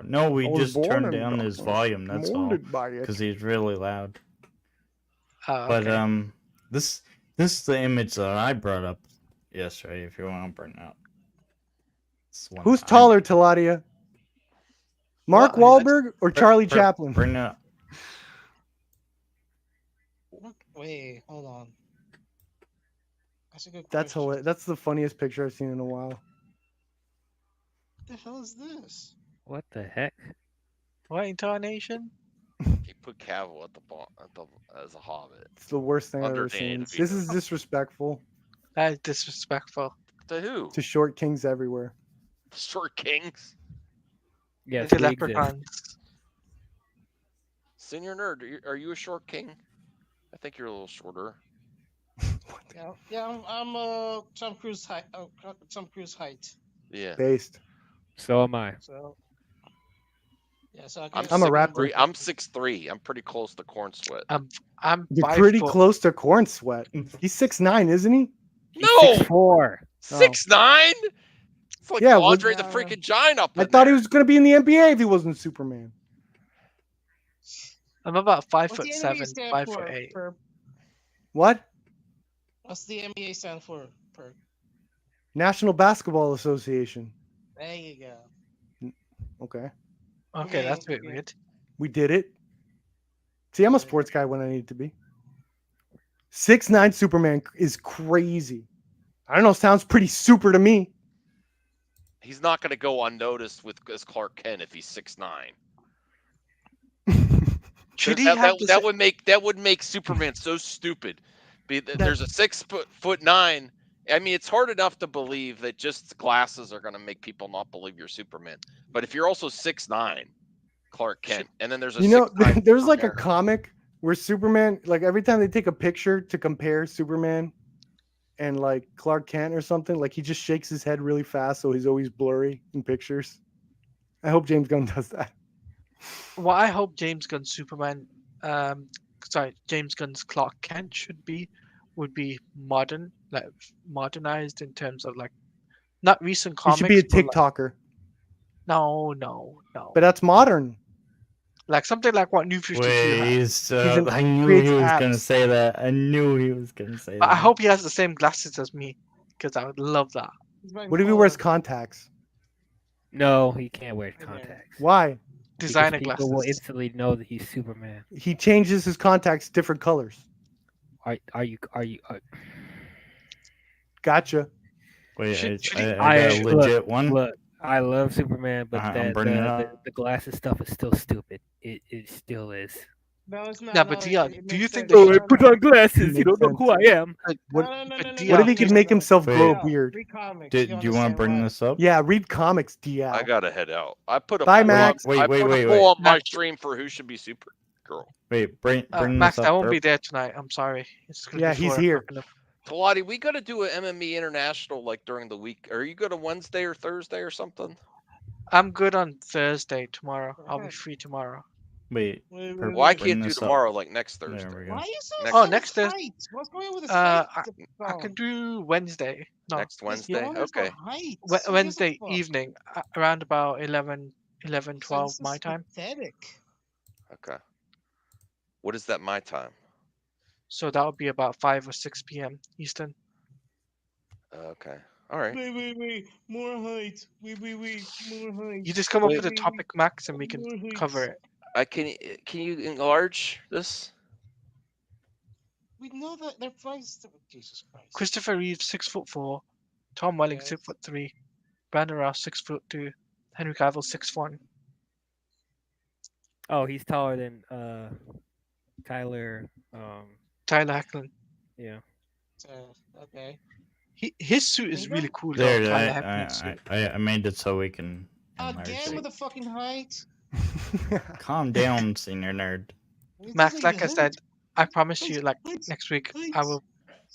No, we I was just born turned in down his darkness. volume. That's all. Molded by it. Because he's really loud. Oh, But okay. this is the image that I brought up yesterday. If you want to bring it up. It's one Who's I- taller, Taladia? Mark What? Wahlberg or Charlie Br- Chaplin? Bring it up. Wait, hold on. That's a good That's question. hilarious. That's the funniest picture I've seen in a while. What the hell is this? What the heck? What intonation? He put Cavill at the as a Hobbit. It's the worst thing I've ever Underrated seen. This feature. is disrespectful That is disrespectful. To who? to short kings everywhere. Short Kings. Yes, The we exist. leprechauns. Senior nerd, are you a short king? I think you're a little shorter. Yeah, I'm Tom Cruise height. Tom Cruise height. Yeah. Based. So am I. So yeah, so I I'm, guess I'm a 6'3". rapper. I'm 6'3". I'm pretty close to Corn Sweat. I'm You're 5 pretty foot. close to Corn Sweat. He's 6'9", isn't he? No, 6'4". 6'9". It's like Yeah, well- Andre the freaking Giant up I in thought he there. was going to be in the NBA if he wasn't Superman. I'm about 5 What's foot the NBA 7, stand 5 for? foot 8. Per, What? what's the NBA stand for? Per National Basketball Association. There you go. Okay, Okay, that's a bit Yeah. weird. we did it. See, I'm a sports guy when I need to be. 6'9" Superman is crazy. I don't know. Sounds pretty super to me. He's not going to go unnoticed with as Clark Kent if he's 6'9". Should he have the That would make Superman so stupid. There's a 6'9". I mean, it's hard enough to believe that just glasses are going to make people not believe you're Superman. But if you're also 6'9", Clark Kent, and then there's a You know, 6'9" there's like a Superman. comic where Superman, like every time they take a picture to compare Superman and like Clark Kent or something, like he just shakes his head really fast, so he's always blurry in pictures. I hope James Gunn does that. What I hope James Gunn's Superman, James Gunn's Clark Kent would be modern, like modernized in terms of like not recent He comics. should be a but, like, TikToker, no. but that's modern. Like something like what New 52 has. I knew creates he was gonna apps. say that. I knew he was gonna say But that. I hope he has the same glasses as me, because I would love that. What if he wears contacts? No, he can't wear contacts. Why? Designer Because people will glasses. instantly know that he's Superman. He changes his contacts different colors. Are you? Gotcha. Wait, Should I got a legit one. Look, I love Superman, but I'm bringing it up. the glasses stuff is still stupid. It still is. No, it's not. Yeah, no, but it- Dion, it do you makes think sense. that Oh, I put on glasses. You Makes don't know sense. who I am. What, Dion, what if he could make himself grow a Wait. beard? Read comics. Do you want to bring this up? Yeah, read comics, DL. I gotta head out. I put a Bye, poll Max. on, I Wait, put wait, a wait. poll on my Max. stream for who should be Supergirl. Wait, bring Max, this I up. won't Herb. be there tonight. I'm sorry. It's gonna Yeah, be he's 4 here. o'clock in the- Pilati, we gotta do an MME International like during the week. Are you good on Wednesday or Thursday or something? I'm good on Thursday tomorrow. I'll be Okay. free tomorrow. Wait, Wait, Herb, Well, I bring can't do this up. tomorrow, like next There Thursday. we Why go. are you so Next- upset next with Thursday- height? What's going on with this I height? can do Wednesday. No, Next Wednesday? No, there's no Okay. height. Who gives a Wednesday fuck? evening, around about 11, So 12 this my is time. Pathetic. Okay. What is that my time? So that would be about 5 or 6 p.m. Eastern. Okay. All right. Wait. More height. Wait. More height. You just come up Wait. with a topic, Max, and we can More height. cover it. Can you enlarge this? We know that they're priced. Jesus Christ. Christopher Reeve 6'4", Tom Welling Yes. 6'3", Brandon Ross 6'2", Henry Cavill 6'1". Oh, he's taller than Tyler. Tyler Hoechlin. Yeah. Okay. His suit is Bingo? really cool. There, though, Tyler Hoechlin's suit. I made it so we can. enlarge Again it. with the fucking height. Calm down, senior nerd. It Max, doesn't like I hurt. said, I promise Height, you, like height, next week, I height. will,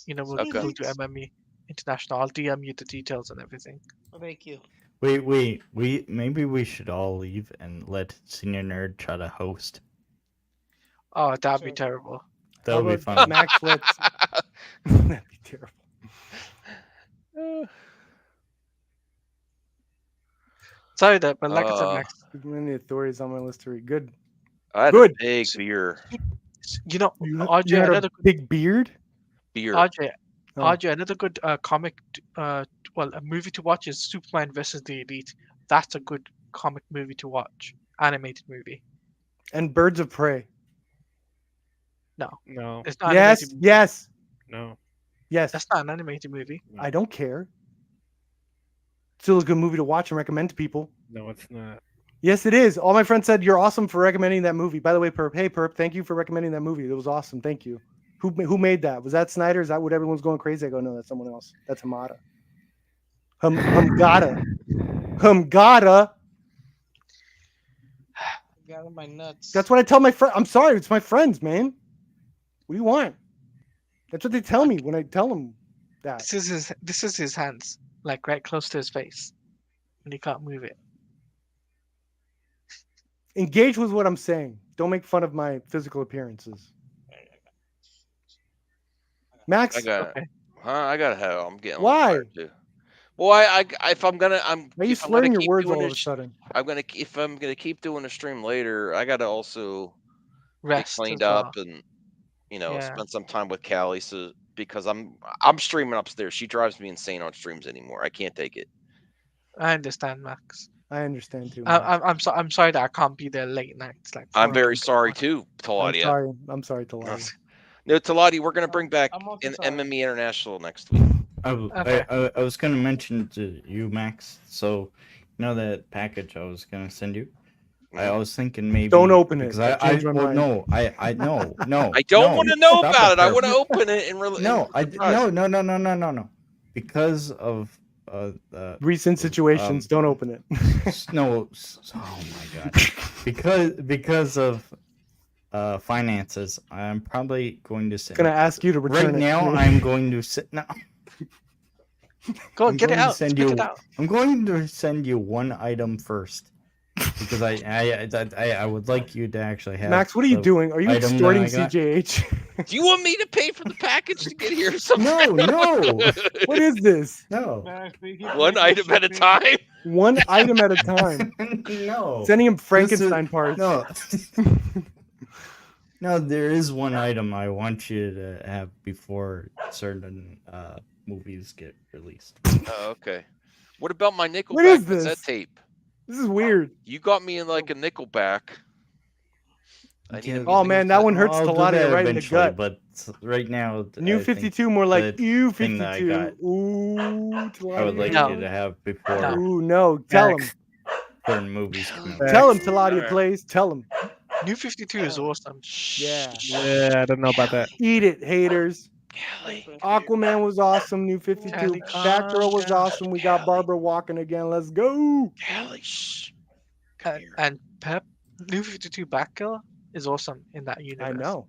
we'll Okay. go to MME International. I'll DM you the details and everything. Oh, thank you. Wait. Maybe we should all leave and let senior nerd try to host. Oh, that'd be Sure. terrible. That How would be about fun. Max lets. That'd be terrible. Sorry that, but like I said, Max, Many authorities on my list to read. Good. I had Good. a big beer. you know, You RJ, had another a big beard. Beer. RJ, Oh. RJ, another good comic, a movie to watch is Superman versus the Elite. That's a good comic movie to watch, animated movie. And Birds of Prey. No. It's not Yes. animated movie. Yes. No. Yes. That's not an animated movie. I don't care. Still a good movie to watch and recommend to people. No, it's not. Yes, it is. All my friends said you're awesome for recommending that movie. By the way, Perp. Hey, Perp. Thank you for recommending that movie. It was awesome. Thank you. Who made that? Was that Snyder? Is that what everyone's going crazy? I go, no, that's someone else. That's Hamada. Hamgada. Got on my nuts. That's what I tell my friend. I'm sorry, it's my friends, man. What do you want? That's what they tell me when I tell them that. This is his hands, like right close to his face, and he can't move it. Engage with what I'm saying. Don't make fun of my physical appearances. Max, I got Okay. I gotta have. I'm getting. Why? Tired too. Well, I if I'm gonna, why are you if I'm gonna slurring your keep words doing all of a this- sudden? if I'm gonna keep doing a stream later, I gotta also get Rest cleaned as well. up and Yeah. spend some time with Callie. So because I'm streaming upstairs, she drives me insane on streams anymore. I can't take it. I understand, Max. I understand too. I'm sorry that I can't be there late nights. Like I'm 4 very a.m. sorry too, I'm Taladia. sorry. I'm sorry, Talati. No, Taladi, we're gonna bring back I'm also an sorry. MME International next week. Okay. I was gonna mention to you, Max. So, you know that package I was gonna send you. I was thinking maybe Don't open it. because I changed my mind. no, I no. I don't want to know Stop about it. I Perp. want to open it and really. No, no. Because of Recent situations. Don't open it. no. Oh my god. Because of finances, I'm probably going to send. Gonna ask you to return Right it. now, I'm going to sit now. Go on, I'm get it going to out. send Spit you- it out. I'm going to send you one item first because I would like you to actually have. Max, what are you the doing? Are you item that extorting I got. CJH? Do you want me to pay for the package to get here? Or something? No. What is this? No. Max, we keep One making item at a shipping. time. One item at a time. No. Sending him This is- Frankenstein parts. No. No, there is one item I want you to have before certain movies get released. Oh, okay. What about my What Nickelback is cassette this? tape? This is weird. You got me in like a Nickelback. I need Yeah, to Oh meet man, with that one hurts I'll do Taladia that right in the eventually, gut. but right now, New I think 52, more like the you thing that I 52. got, Ooh, I would like No. you to have before Ooh, no. Tell him. Max, certain movies come out. Tell him, Taladia, please. Tell him. New 52 is awesome. Yeah. I don't know about that. Eat it, haters. Kelly. Aquaman was awesome. New 52. Kelly, Batgirl was calm awesome. We got Kelly. Barbara walking again. Let's go. Kelly, shh. Come here. And Pep, New 52 Batgirl is awesome in that I universe. know.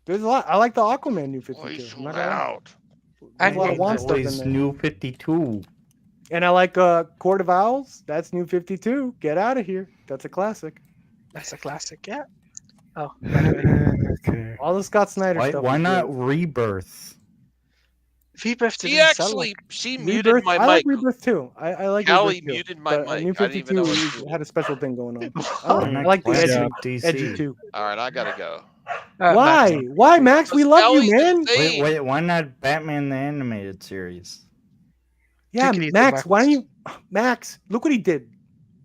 There's a lot. I like the Aquaman New 52. Boy, so I'm not gonna lie. loud. There's And a lot of Green Juan Lantern. stuff in there. New 52. And I like Court of Owls. That's New 52. Get out of here. That's a classic. That's a classic, yeah. Oh, Okay. All the Scott Snyder Why, stuff. why is not great. Rebirth? Rebirth She didn't sell actually, like she muted Rebirth? my I like mic. Rebirth too. I like Callie Rebirth too. muted my But mic. New I didn't even know it was 52 muted. had a special thing going on. Why I not like the classic edgy, DC? edgy too. All right, I gotta go. Why? Max, Why, Max? We love you, Callie's man. insane. Wait, why not Batman the Animated Series? Yeah, Take it easy, Max. Why Max. don't you, Max? Look what he did.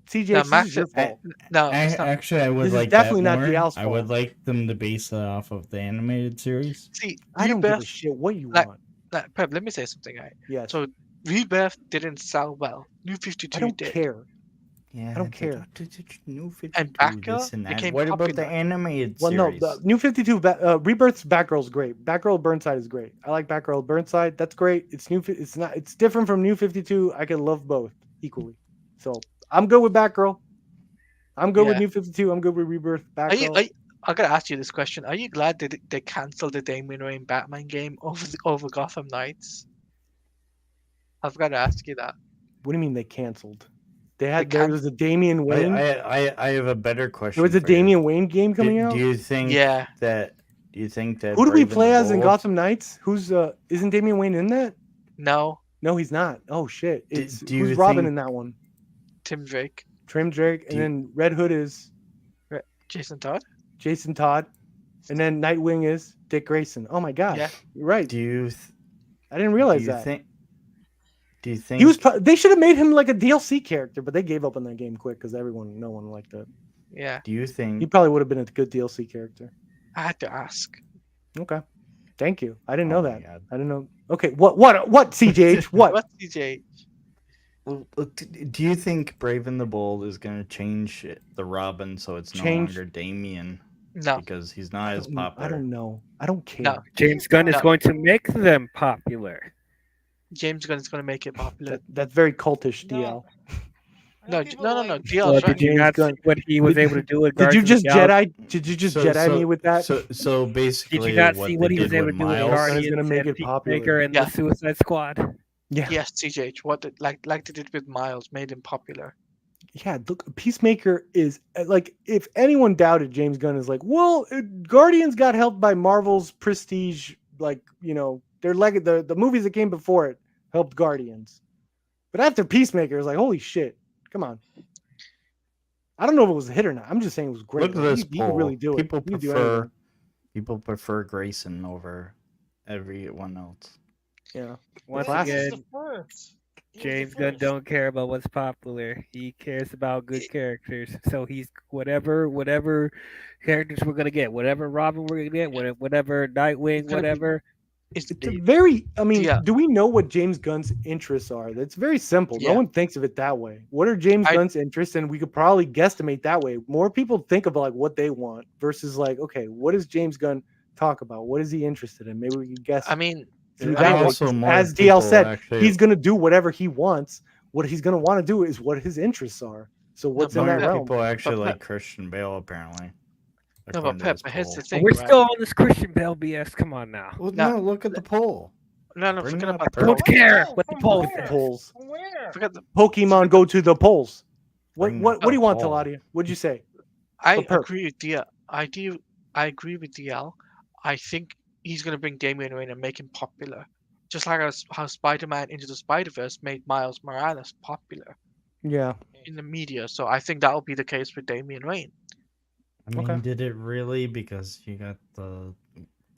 CJ, No, this Max is your is- fault. No, it's not. Actually, I would This is like definitely that not more. DL's I would fault. like them to base it off of the animated series. See, I don't give a Rebirth. shit what you like- want. Pep, let me say something, right? Yes, So Rebirth didn't sell well. New 52 I don't did. care. Yeah, I don't care. New 52, And Batgirl this and that. became What about the popular. animated Well, no, series? the New 52 Rebirth's Batgirl's great. Batgirl Burnside is great. I like Batgirl Burnside. That's great. It's not. It's different from New 52. I can love both equally. So I'm good with Batgirl. I'm good with Yeah. New 52. I'm good with Rebirth. Are you, Batgirl. I gotta ask you this question. Are you glad that they canceled the Damian Wayne Batman game over Gotham Knights? I've got to ask you that. What do you mean they canceled? There can't- was a Damian Wayne. I have a better question. There was a for you. Damian Wayne game coming do, out. Do you think Yeah. that? Do you think that? Who do we Brave and play the as in Bold- Gotham Knights? Who's isn't Damian Wayne in that? No, No, he's not. Oh shit! Do- It's do who's you Robin think- in that one? Tim Drake, Trim Drake, and Do you- then Red Hood is Jason Todd. Jason Todd, and then Nightwing is Dick Grayson. Oh my god! Yeah. You're right. Do you? I didn't realize do you that. think? Do you think He was. They should have made him like a DLC character, but they gave up on that game quick because no one liked it. Yeah, Do you think? He probably would have been a good DLC character. I had to ask. Okay, thank you. I didn't know Oh my that. God. I didn't know. Okay, what CJH? What? What CJ? Well, do you think Brave and the Bold is going to change the Robin so it's no Change- longer Damien No, because he's not as I popular? don't know. I don't care. No. James Gunn is No. going to make them popular. James Gunn is gonna make it popular. That's very cultish, DL. No. I No, think no, no, people no. like- DL's Well, right. did you not see Gunn. what he was able to do with Did you Guardians of just the Galaxy? Jedi? Did you just Jedi me with that? So basically, Did you not what see they what he did was able to with do with Miles, Guardians- Guardians gonna make and it popular. Peacemaker and Yeah. the Suicide Squad? Yeah. Yes, CJ. What like they did with Miles made him popular. Yeah, look, Peacemaker is like, if anyone doubted James Gunn is like, well, Guardians got helped by Marvel's prestige, like, their the movies that came before it helped Guardians, but after Peacemaker, it's like, holy shit, come on. I don't know if it was a hit or not. I'm just saying it was great. Look at this He could poll. really do it. People He could do prefer anything. Grayson over everyone else. Yeah. Once Classic. This is again, the first. He was the James Gunn first. don't care about what's popular. He cares about good characters. So he's whatever characters we're gonna get, whatever Robin we're gonna get, whatever Nightwing, It's gonna be whatever. it's It's a very, I mean, Yeah. do we know what James Gunn's interests are? That's very simple. No Yeah. one thinks of it that way. What are James I- Gunn's interests? And we could probably guesstimate that way. More people think of like what they want versus like, okay, what does James Gunn talk about? What is he interested in? Maybe we can guess I mean, through I that mean, way. also 'Cause more as DL people said, actually- he's going to do whatever he wants. What he's going to want to do is what his interests are. So what's in More that realm? people actually But like Pep- Christian Bale, apparently. No, but according to Pep, this but here's poll. the thing. We're right? still on this Christian Bale BS. Come on now. Well, Nah. no, look at the poll. No, Bring forget it up, about bro. the Don't care what the From poll Look at the says. polls. From where? forget the. Pokemon go to the polls. What Bring what up what do you the want, poll. Taladia? What'd you say? I But Perp. agree with DL. I agree with DL. I think he's gonna bring Damian Wayne and make him popular, just like how Spider-Man Into the Spider-Verse made Miles Morales popular Yeah. in the media. So I think that will be the case with Damian Wayne. I mean, Okay. did it really? Because you got the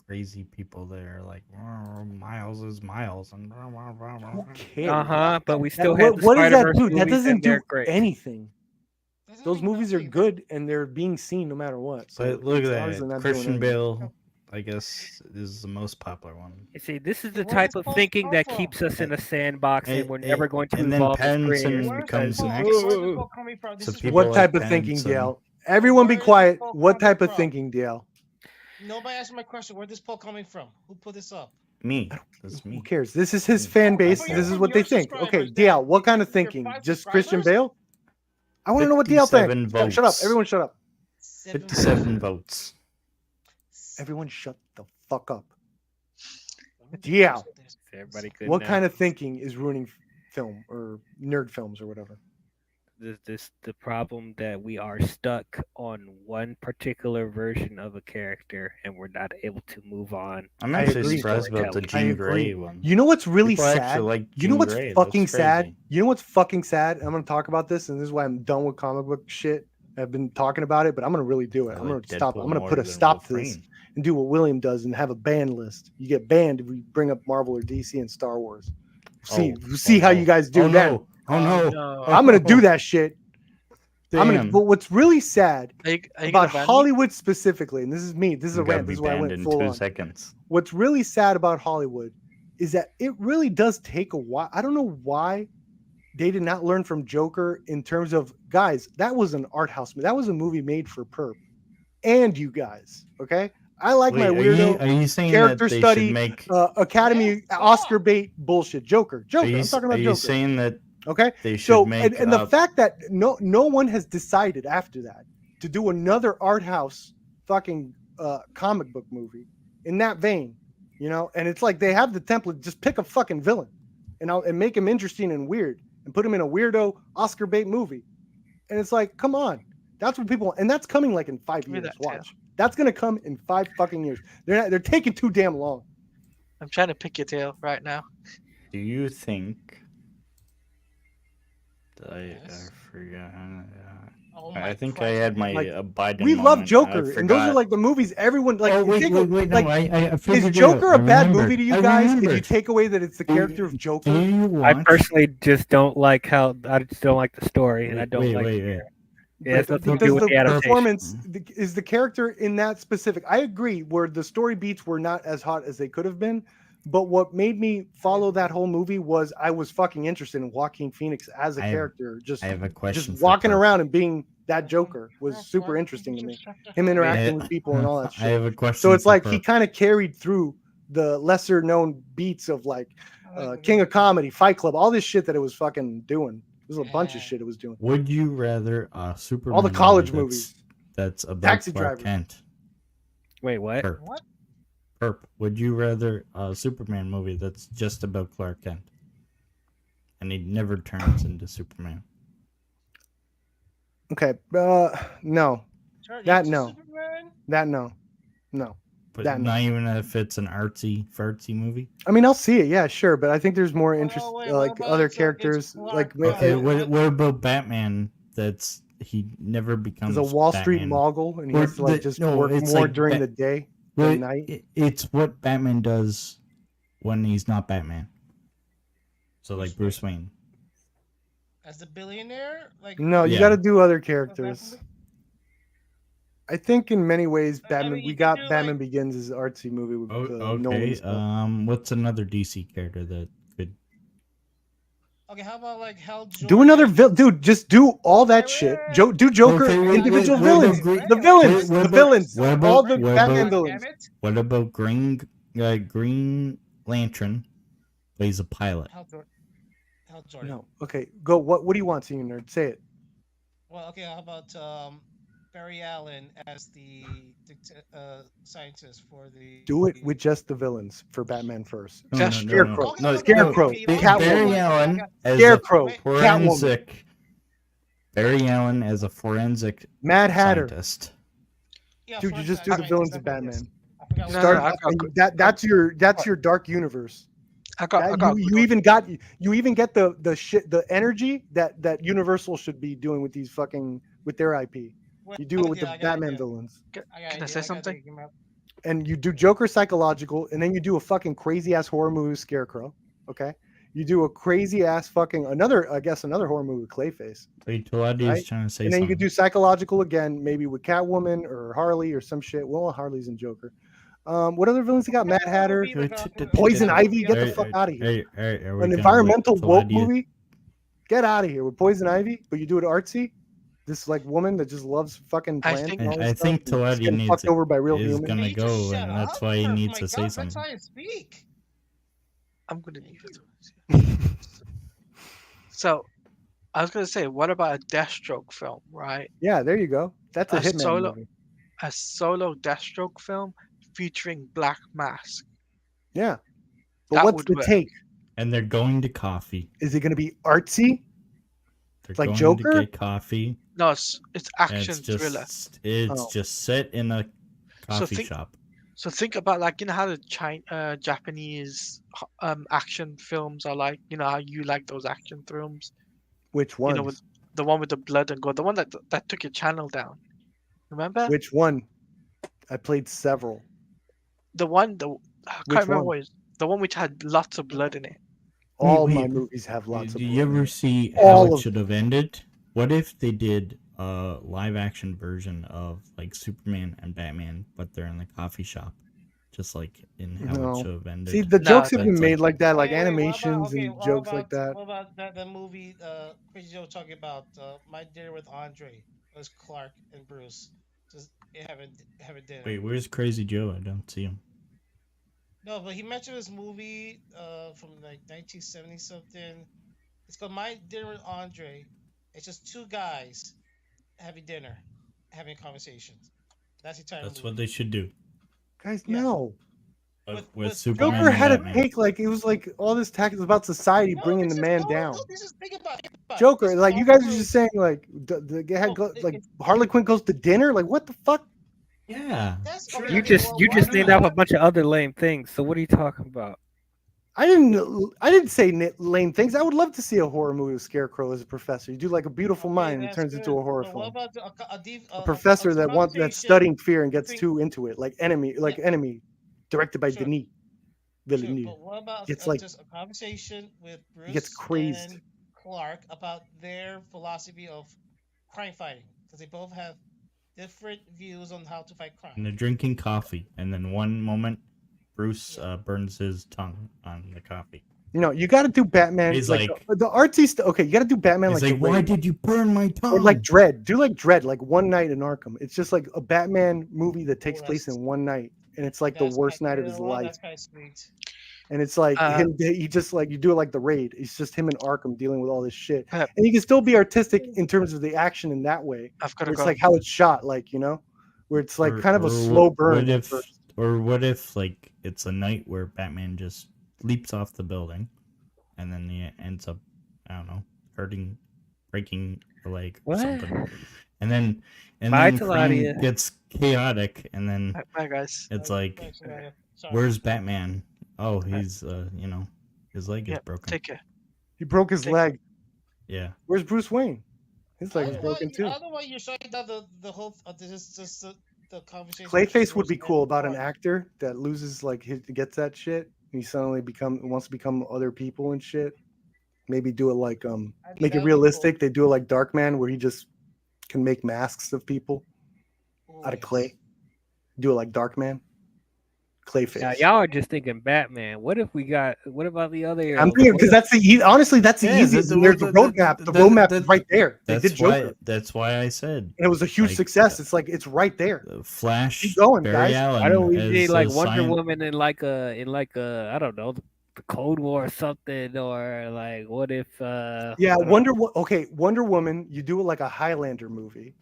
crazy people there, like "Oh, Miles is Miles, and Who cares? But we still That- had the what does that Spider-Verse do? That movies, doesn't and they're do great. anything. Doesn't Those mean movies are nothing. good and they're being seen no matter what. So But look it's at obviously that. not doing Christian anything. Bale, I guess, is the most popular one. You see, this is Hey, the where type does of Paul thinking come that from? keeps us in a sandbox, and we're And- never going to and then evolve as Pattinson creators. Where's comes the poll? next. Where's the poll coming from? This So is people What like type of thinking, Pattinson. DL? Everyone be Where is quiet. Paul What coming type of from? thinking, DL? Nobody asked my question. Where this poll coming from? Who put this up? Me. That's Who me. cares? This is his fan base. Oh, This is from what they your think. Okay, subscribers, DL, then. what kind of Your thinking? 5 Just Christian subscribers? Bale? I want to know what DL thinks. 57 Shut up. votes. Everyone shut up. 57 votes. Everyone shut the fuck up. DL, Everybody good what now. kind of thinking is ruining film or nerd films or whatever? The problem that we are stuck on one particular version of a character, and we're not able to move on. I'm I actually agree. surprised about the I Jean agree. Grey one. You know what's really People sad? actually like You know Jean what's Grey. fucking That's sad? crazy. You know what's fucking sad? I'm gonna talk about this, and this is why I'm done with comic book shit. I've been talking about it, but I'm gonna really do it. I I'm gonna like stop. Deadpool I'm gonna more put a than stop to this Wolverine. and do what William does and have a ban list. You get banned if we bring up Marvel or DC and Star Wars. We'll see how no. you guys do Oh then. no! Oh no! no. I'm gonna do that shit. I'm gonna. Damn. But what's really sad Are you about gonna ban me? Hollywood specifically, and this is me. This is a I'm gonna rant. be This is why I banned went in full 2 on. seconds. What's really sad about Hollywood is that it really does take a while. I don't know why they did not learn from Joker in terms of guys. That was an art house. That was a movie made for perp and you guys. Okay, I like my Wait, weirdo are you saying character that they study, should make? Academy Yeah, Oscar bait bullshit. Joker. Are I'm you, talking are about you Joker. saying that Okay, they should so make? and the fact that no one has decided after that to do another art house fucking comic book movie in that vein, you know, and it's like they have the template, just pick a fucking villain and make him interesting and weird and put him in a weirdo Oscar bait movie, and it's like, come on, that's what people, and that's coming like in 5 Give me years. that tail. Watch, that's gonna come in 5 fucking years. They're taking too damn long. I'm trying to pick your tail right now. Do you think? I Yes. forgot. Oh I my think I Christ. had my Like, Biden. We love moment. I Joker, and those are forgot. like the movies everyone like. oh you wait, think wait, of- wait! like, No, I is figured it out. Joker I a bad remembered. movie to you I guys if you remembered. take away that it's the character of Joker? Do you I watch? personally just don't like how I just don't like the story, and I don't wait, like. wait, wait. It has nothing to Because do with the the adaptation. performance is the character in that specific. I agree, where the story beats were not as hot as they could have been, but what made me follow that whole movie was I was fucking interested in Joaquin Phoenix as a I have- character, just I have a question. just walking around and being that Joker was super interesting to me. Him interacting with people and all that I shit. have a question. So it's for like he Perp. kind of carried through the lesser known beats of like King of Comedy, Fight Club, all this shit that it was fucking doing. There's a bunch of shit it was doing. Would you rather Superman? the college movie movies. That's about Taxi Clark Driver. Kent. Wait, what? Perp. What? Perp. Would you rather a Superman movie that's just about Clark Kent, and he never turns into Superman? Okay, no, Turn That into no. Superman? that no. But That not even if it's an artsy fartsy movie. I mean, I'll see it, yeah, sure, but I think there's more interest, wait, what like about other it's characters, Clark like Kent? Okay, Uh, what about Batman? That's he never becomes there's a Wall Street Batman. mogul, and he Or has to like the- just no, work it's more like during Ba- the day Well, than night. it's what Batman does when he's not Batman. So like Bruce Wayne. as the billionaire. Like No, you Yeah. got to do other for characters. example? I think in many ways, I Batman. mean, We you could got do Batman like Begins as an artsy movie with Oh, okay. Nolan stuff. What's another DC character that could? okay, how about like Hal Jordan? Do another dude. Just do all that shit. Do Joker, Okay, individual what about villains, Green- the villains, what the about- villains, what about- all the what Batman about- villains. What about Green Lantern plays a pilot? Hal Jordan. Hal Jordan. No, okay, go. What do you want, senior nerd? Say it. Well, okay, how about Barry Allen as the scientist for the? Do it with just the villains for Batman first. No, Just Scarecrow. Okay, no, okay, Scarecrow. okay, Ba- okay, Catwoman. Barry okay, Allen okay. as Scarecrow. a forensic. Barry Allen as a forensic Mad Hatter. scientist. Yeah, Dude, you forensic just do the scientist, villains of definitely, yes. Batman. I forgot what No, Start no, I off- got- and that's your dark universe. I got You even get the shit, the energy that Universal should be doing with these fucking with their IP. Wait, You do it with yeah, the I got an Batman idea. villains, Can I got I an idea, say I got something? an idea. and you do Joker psychological, and then you do a fucking crazy ass horror movie with Scarecrow. Okay, you do a crazy ass fucking another horror movie with Clayface, Wait, Taladi Right? is trying to say and then you something. could do psychological again, maybe with Catwoman or Harley or some shit. Well, Harley's in Joker. What other villains you got? Mad Hatter, Poison Ivy. Get the fuck out of here. An environmental woke movie. Get out of here with Poison Ivy, but you do it artsy. This like woman that just loves fucking I plants. think- and all this I stuff, think and just Taladi getting needs fucked it. over by real Is humans. gonna Can you just go, shut and that's up? why he Oh needs my to say God, something. That's how I speak. I'm gonna need it. So, I was gonna say, what about a Deathstroke film, right? Yeah, there you go. That's a A Hitman solo- movie. A solo Deathstroke film featuring Black Mask. Yeah, but That what's would the work. take? And they're going to coffee. Is it going to be artsy? They're Like going Joker? to get coffee. No, it's and action it's thriller. just it's Oh. just set in a coffee think- shop. So think about like how the Japanese action films are like. You know how you like those action films. Which one? You know, with the one with the blood and gore, the one that took your channel down. Remember? Which one? I played several. The one I Which can't remember one? what it was. The one which had lots of blood in it. All wait. my movies have lots Do of. you blood in ever it. see All how of it should have ended? What if they did a live action version of like Superman and Batman, but they're in the coffee shop, just like in how No. it should have ended? See, the No, jokes have that's been like- made like that, like Wait, what about- animations okay, and what jokes about, like that. What about that movie Crazy Joe talking about My Dinner with Andre? It was Clark and Bruce just having dinner. Wait, where's Crazy Joe? I don't see him. No, but he mentioned this movie from like 1970 something. It's called My Dinner with Andre. It's just two guys having dinner, having conversations. That's the entire That's movie. what they should do. Guys, Yeah. no. With Superman Joker and had a Batman. take like it was like all this tack is about society No, bringing this the is- man no, down. No, this is think about it. Joker, This like you Tom guys are Cruise- just saying like it- Harley Quinn goes to dinner. Like what the fuck? Yeah. That's sure. okay, You okay, just well, you why just not? named off a bunch of other lame things. So what are you talking about? I didn't say lame things. I would love to see a horror movie with Scarecrow as a professor. You do like a Beautiful Okay, Mind and it that's turns into a good. horror But what film. about A professor that that's conversation studying fear and gets between- too into it, like Enemy, directed by Sure. Denis Sure, Villeneuve. but what about It's like- just a conversation with Bruce gets crazed. and Clark about their philosophy of crime fighting? Because they both have different views on how to fight crime. And they're drinking coffee, and then one moment, Bruce burns his tongue on the coffee. No, you got to do Batman. He's like like- the artsy stuff. Okay, you got to do Batman He's like, like, the "Why Raid. did you burn my tongue?" Or like Dread. Do like Dread, like One Night in Arkham. It's just like a Batman movie that takes Oh, place that's- in one night, and it's like the That's worst kinda- night of you his know what? life. That's kind of sweet. And it's like Uh, he just like you do it like the Raid. It's just him and Arkham dealing with all this shit, Pep. and you can still be artistic in terms of the action in that way. I've got Where to it's go. like how it's shot, like where it's like Or- kind of a or slow what- burn. What at if, first. or what if, like, it's a night where Batman just leaps off the building, and then he ends up, I don't know, breaking a leg or What? something, and then Bye, crime Taladia. gets chaotic, and then Bye, guys. it's Thanks, like, Ryan. Sorry. where's Batman? Oh, he's his leg is Yeah, broken. take care. He broke his Take- leg. Yeah. Where's Bruce Wayne? His I leg don't is know why- broken too. I don't know why you're shutting down the whole just the conversation. Clayface would be between cool Bruce about and an Clark. actor that loses like gets that shit. And he suddenly wants to become other people and shit. Maybe do it like I think make that it would be realistic. They do it like Darkman, where he just can make masks of people cool. out of Yes. clay. Do it like Darkman, Clayface. Now y'all are just thinking Batman. What about the other I'm heroes? thinking What because if- that's honestly that's the Yeah, easiest. the- And there's the the- roadmap. The the- roadmap the- is right there. They That's did Joker, why. That's why I said and it was a huge like, success. It's like it's right there. Flash. Keep going, Barry guys. Allen why don't we as need like a Wonder science- Woman in like a I don't know, the Cold War or something, or like what if Yeah, I don't know. Wonder Woman. You do it like a Highlander movie,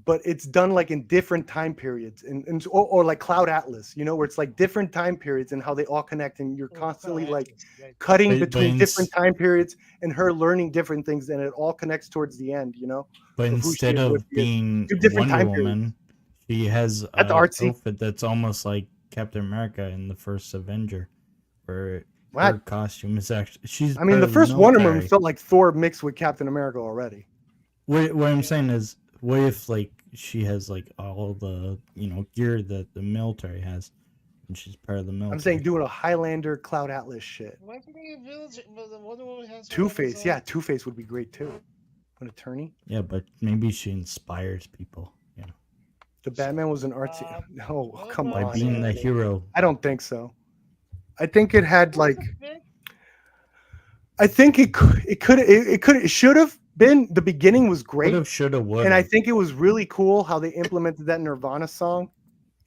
but it's done like in different time periods, or like Cloud Atlas, where it's like different time periods and how they all connect, and you're Oh, constantly Cloud like Atlas, right. cutting But- between but different time periods and her learning different things, and it all connects towards the end. But of who she instead is, what of she is. being Two different Wonder time periods. Woman, she has That's an artsy. outfit that's almost like Captain America in the first Avenger, where What? her costume is actually she's. I mean, part the of first Wonder Woman military. felt like Thor mixed with Captain America already. What I'm saying is, what if like she has like all the gear that the military has, and she's part of the military? I'm saying doing a Highlander Cloud Atlas shit. Why can't they get Village? But the Wonder Woman has her Two-Face, own- yeah, Two-Face would be great too. An attorney. Yeah, but maybe she inspires people. The Batman was an artsy. No, what come about- By on. being the hero. I don't think so. I think it had like. What's the thing? I think it should have been. The beginning was great, Would have, should have, would and I have. think it was really cool how they implemented that Nirvana song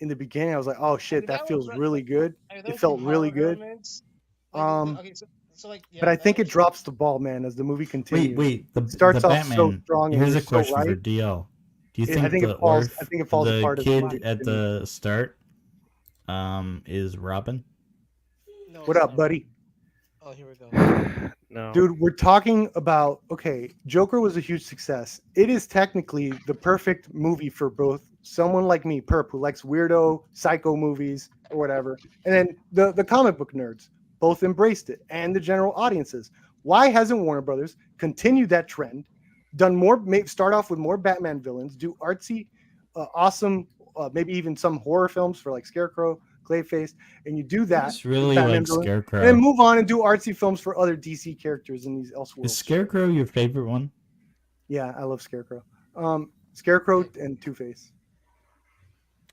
in the beginning. I was like, oh shit, mean, that that feels was right- really good. I mean, It those felt some really horror good. elements. Okay, so like, yeah, But I that think it was- drops the ball, man, as the movie continues. Wait. The Starts the off Batman. so strong and Here's you're a so question for right. DL. Do you I think think it the falls- Orf, I think it falls the apart as the kid movie at the start, is Robin? No, What it's up, not. buddy? Oh, here we go. No. Dude, we're talking about Joker was a huge success. It is technically the perfect movie for both someone like me, Perp, who likes weirdo psycho movies or whatever, and then the comic book nerds both embraced it, and the general audiences. Why hasn't Warner Brothers continued that trend, done more, start off with more Batman villains, do artsy, awesome, maybe even some horror films for like Scarecrow, Clayface, and you do that. It's really with Batman like villains, Scarecrow. and then move on and do artsy films for other DC characters in these Elseworlds. Is Scarecrow your favorite one? Yeah, I love Scarecrow. Scarecrow and Two-Face.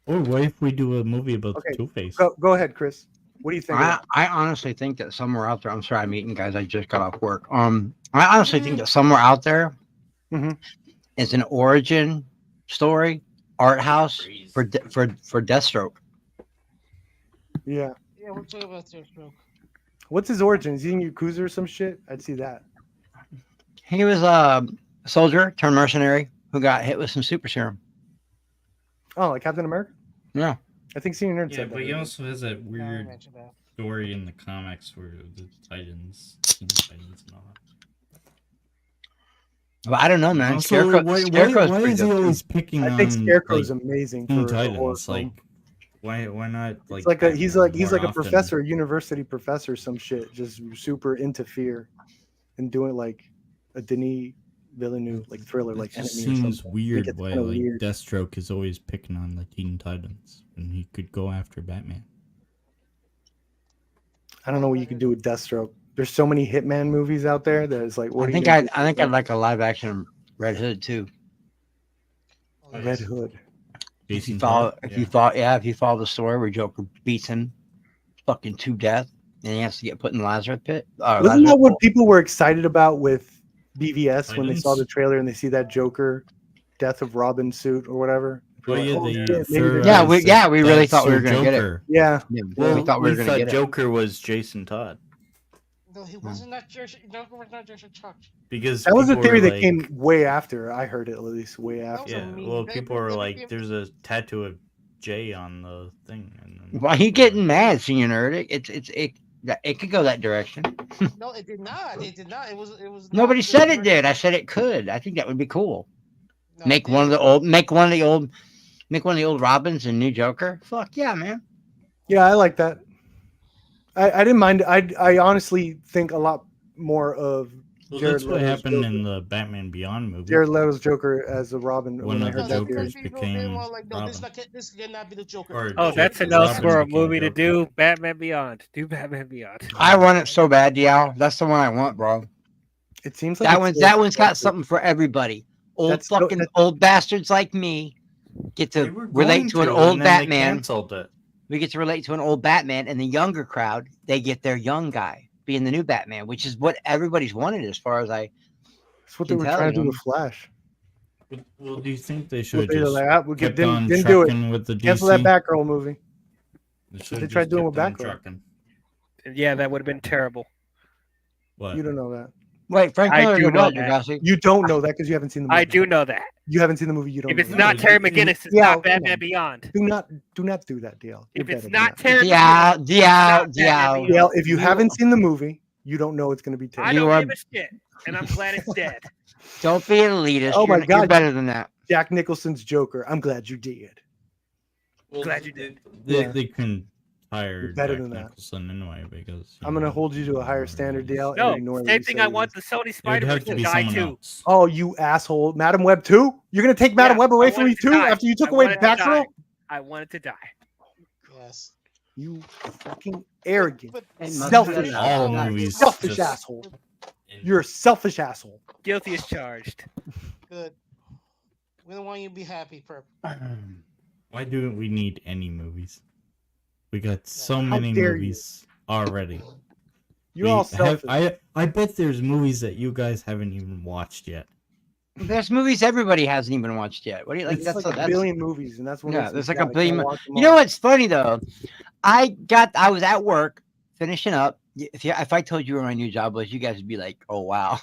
Or what if we do a movie about Okay, Two-Face? Go ahead, Chris. What do you think? I honestly think that somewhere out there, I'm sorry I'm eating, guys. I just got off work. I honestly think that somewhere out there Mhm. is an origin story, art house for Deathstroke. Yeah. Yeah, we're talking about Deathstroke. What's his origin? Is he in Yakuza or some shit? I'd see that. He was a soldier turned mercenary who got hit with some super serum. Oh, like Captain America? Yeah. I think Senior Nerd Yeah, said but that. he also has that No, I weird mentioned that. story in the comics where the Titans, Teen Titans, and all that. But I don't know, man. Also, Scarecrow's why pretty is he good, too. always picking I on think Scarecrow's like, amazing Teen for a horror Titans? film. Like, why not like? It's like he's like more a often? professor, a university professor, some shit, just super into fear, and doing it like a Denis Villeneuve like thriller, like It just Enemy or seems something. weird it's why kinda like weird. Deathstroke is always picking on the Teen Titans when he could go after Batman. I don't know what you could do with Deathstroke. There's so many Hitman movies out there that it's like, what I are you think gonna I think I'd like a live action Red Hood too. Oh, do? Red yes. Hood. If you Jason follow, Todd? if you follow the story where Joker beats him fucking to death and he has to get put in the Lazarus pit. Wasn't Lazarus that what pit. people were excited about with BVS when they saw Titans? the trailer and they see that Joker Death of Robin suit or whatever? Well, yeah, Oh, the shit, maybe third they're- Yeah, we really that's thought we were Sir gonna get it. Joker. Yeah. Yeah, Well, we thought we were gonna get it. Joker was Jason Todd No, he wasn't that Jersey. Joker was not Jersey Chuck. because That was a people theory were that like- came way after. I heard it at least way That after. was a Yeah, mean- well, that- people were that like, became- "There's a tattoo of J on the thing." And then, Why he getting mad, Senior Nerd? It could go that direction. No, it did not. It did not. It was. Nobody not said good it did. I said it could. I think that would be cool. No, Make it one of the didn't. old Robins and new Joker. Fuck yeah, man. Yeah, I like that. I didn't mind. I honestly think a lot more of well, Jared that's what Leto's happened Joker. in the Batman Beyond movie. Jared Leto's Joker as a Robin. One when I of heard the that No, theory. Jokers people became didn't want, like, no, this Robin. this cannot be the Joker. Or Oh, that's Joker- enough Robin for a became movie to Joker. do. Batman Beyond. Do Batman Beyond. I want it so bad, Dial. That's the one I want, bro. It seems like That one's got something for everybody. Old old bastards like me get to relate to an old Batman. We get to relate to an old Batman, and the younger crowd, they get their young guy being the new Batman, which is what everybody's wanted, as far as I. That's what they were trying to do with Flash. Well, do you think they should Well, just like, we kept didn't on do it. trucking with the DC? Cancel that Batgirl movie. They tried doing with Batgirl. Yeah, that would have been terrible. What? You don't know that. Wait, Frank I Miller, do what, know that. Degrassi? You don't know that because you haven't seen the movie. I do know that. You haven't seen the movie. You don't. If know it's that. not Terry McGinnis, it's not Batman Beyond. Do not do that, DL. If You're it's better than not that. Terry DL. DL, if you haven't seen the movie, you don't know it's going to be Terry. I don't give a shit, and I'm glad it's dead. Don't be an elitist. Oh my You're God, better than that. Jack Nicholson's Joker. I'm glad you did. Well, Glad you did. They couldn't hire better Jack than that. Nicholson anyway because I'm going to hold you to a higher standard, DL. No, and ignore what same you thing. say I it want is. the Sony It would Spider-Man have to to be die someone too. else. Oh, you asshole. Madam Web 2? You're going to take Madam Yeah, Web away I from want me it to too die. after you took I away want it to Batgirl? die. I want it to die. Yes. You fucking arrogant, But selfish, All movies selfish just- asshole. You're a selfish asshole. Guilty as charged. good. We don't want you to be happy, Perp. Why do we need any movies? We got so How many dare you. movies already. You're all selfish. I bet there's movies that you guys haven't even watched yet. There's movies everybody hasn't even watched yet. What do you like? It's That's like a billion movies, and that's what Yeah, makes me there's like sad. a I billion. can't watch them You know all. what's funny though? I was at work finishing up. If I told you where my new job was, you guys would be like, "Oh wow."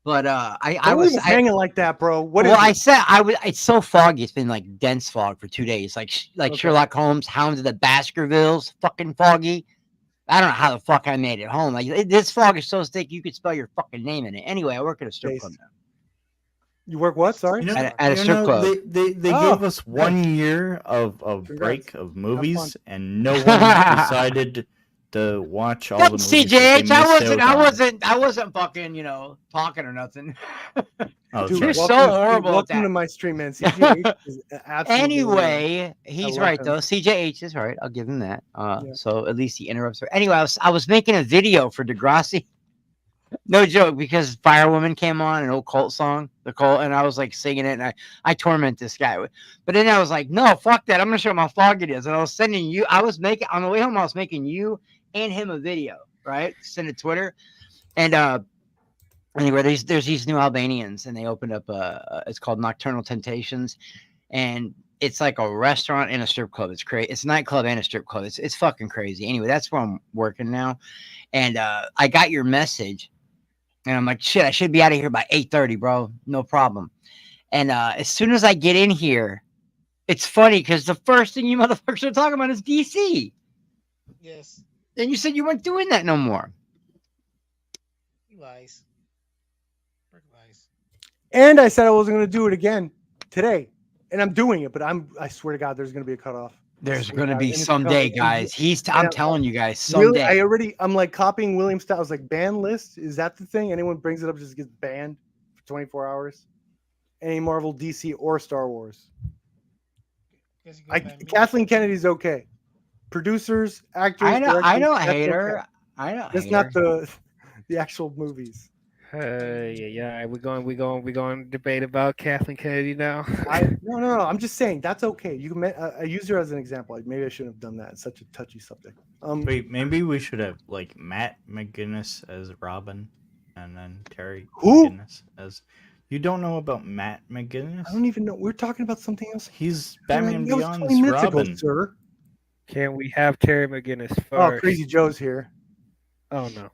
But I Don't was leave us hanging like that, bro. What is well, I it? said I was. It's so foggy. It's been like dense fog for 2 days. Like Okay. Sherlock Holmes, Hounds of the Baskervilles, fucking foggy. I don't know how the fuck I made it home. Like this fog is so thick you could spell your fucking name in it. Anyway, I work at a strip Based. club now. You work what? Sorry. You know, At a you strip know, club. They Oh, gave us 1 year of Congrats. break of fun. movies, and no one decided to watch all the That's movies. that CJH. they I missed out on. I wasn't fucking, talking or nothing. Oh, Dude, sorry. You're so welcome to- horrible at Welcome that. to my stream, man. CGH is absolutely Anyway, he's love right him. though. CJH is right. I'll give him that. Yeah. So at least he interrupts her. Anyway, I was making a video for Degrassi. No joke, because Firewoman came on, an old cult song, the cult, and I was like singing it, and I torment this guy. But then I was like, no, fuck that. I'm gonna show him how fog it is. And I was sending you. I was making on the way home. I was making you and him a video, right? Send it to Twitter, and anyway, there's these new Albanians, and they opened up it's called Nocturnal Temptations, and it's like a restaurant and a strip club. It's crazy. It's a nightclub and a strip club. It's fucking crazy. Anyway, that's where I'm working now, and I got your message, and I'm like, shit, I should be out of here by 8:30, bro. No problem. And as soon as I get in here, it's funny because the first thing you motherfuckers are talking about is DC, Yes. and you said you weren't doing that no more. He lies. Perp lies. And I said I wasn't going to do it again today, and I'm doing it. But I swear to God, there's going to be a cutoff. There's Swear going to God, be and it's someday, coming. guys. Yeah. I'm telling you guys, Really, someday. I'm like copying William Styles, like ban list. Is that the thing? Anyone brings it up just gets banned for 24 hours. Any Marvel, DC, or Star Wars. Guess you go ban me. Kathleen Kennedy's okay. Producers, actors, I know directors, I that's hate okay. her. I know. That's not the actual movies. Yeah. We're going to debate about Kathleen Kennedy now. No. I'm just saying that's okay. You can. I use her as an example. Maybe I shouldn't have done that. It's such a touchy subject. Wait, maybe we should have like Matt McGinnis as Robin, and then Terry Who? McGinnis as. You don't know about Matt McGinnis? I don't even know. We're talking about something else. He's Batman That was Beyond's 20 minutes Robin. ago, sir. Can we have Terry McGinnis first? Oh, Crazy Joe's here. Oh no,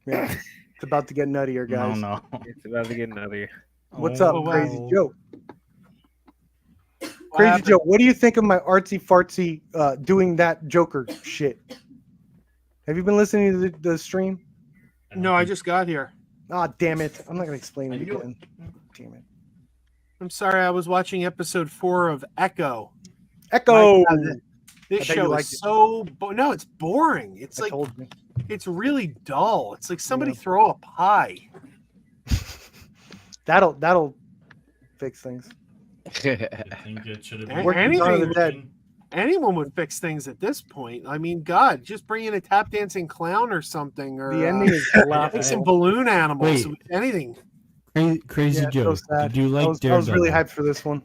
Yeah, it's about to get nuttier, guys. No. it's about to get another. What's Oh, up, wow. Crazy Joe? Crazy Joe, what do you think of my artsy fartsy doing that Joker shit? Have you been listening to the stream? No, I just got here. Ah, damn it! I'm not gonna explain it I knew again. Damn it! I'm sorry, I was watching episode 4 of Echo. Echo. My God, I this bet you show liked is it. so no, it's boring. It's I like told you. it's really dull. It's like somebody Yeah. throw a pie. That'll fix things. I think it should have been. Working Dawn of the Dead. anyone would fix things at this point. I mean, God, just bring in a tap dancing clown or something, or The ending is make laughable. some balloon animals. Wait. Anything. Crazy Yeah, Joe. so sad. Did you like I was Daredevil? really hyped for this one.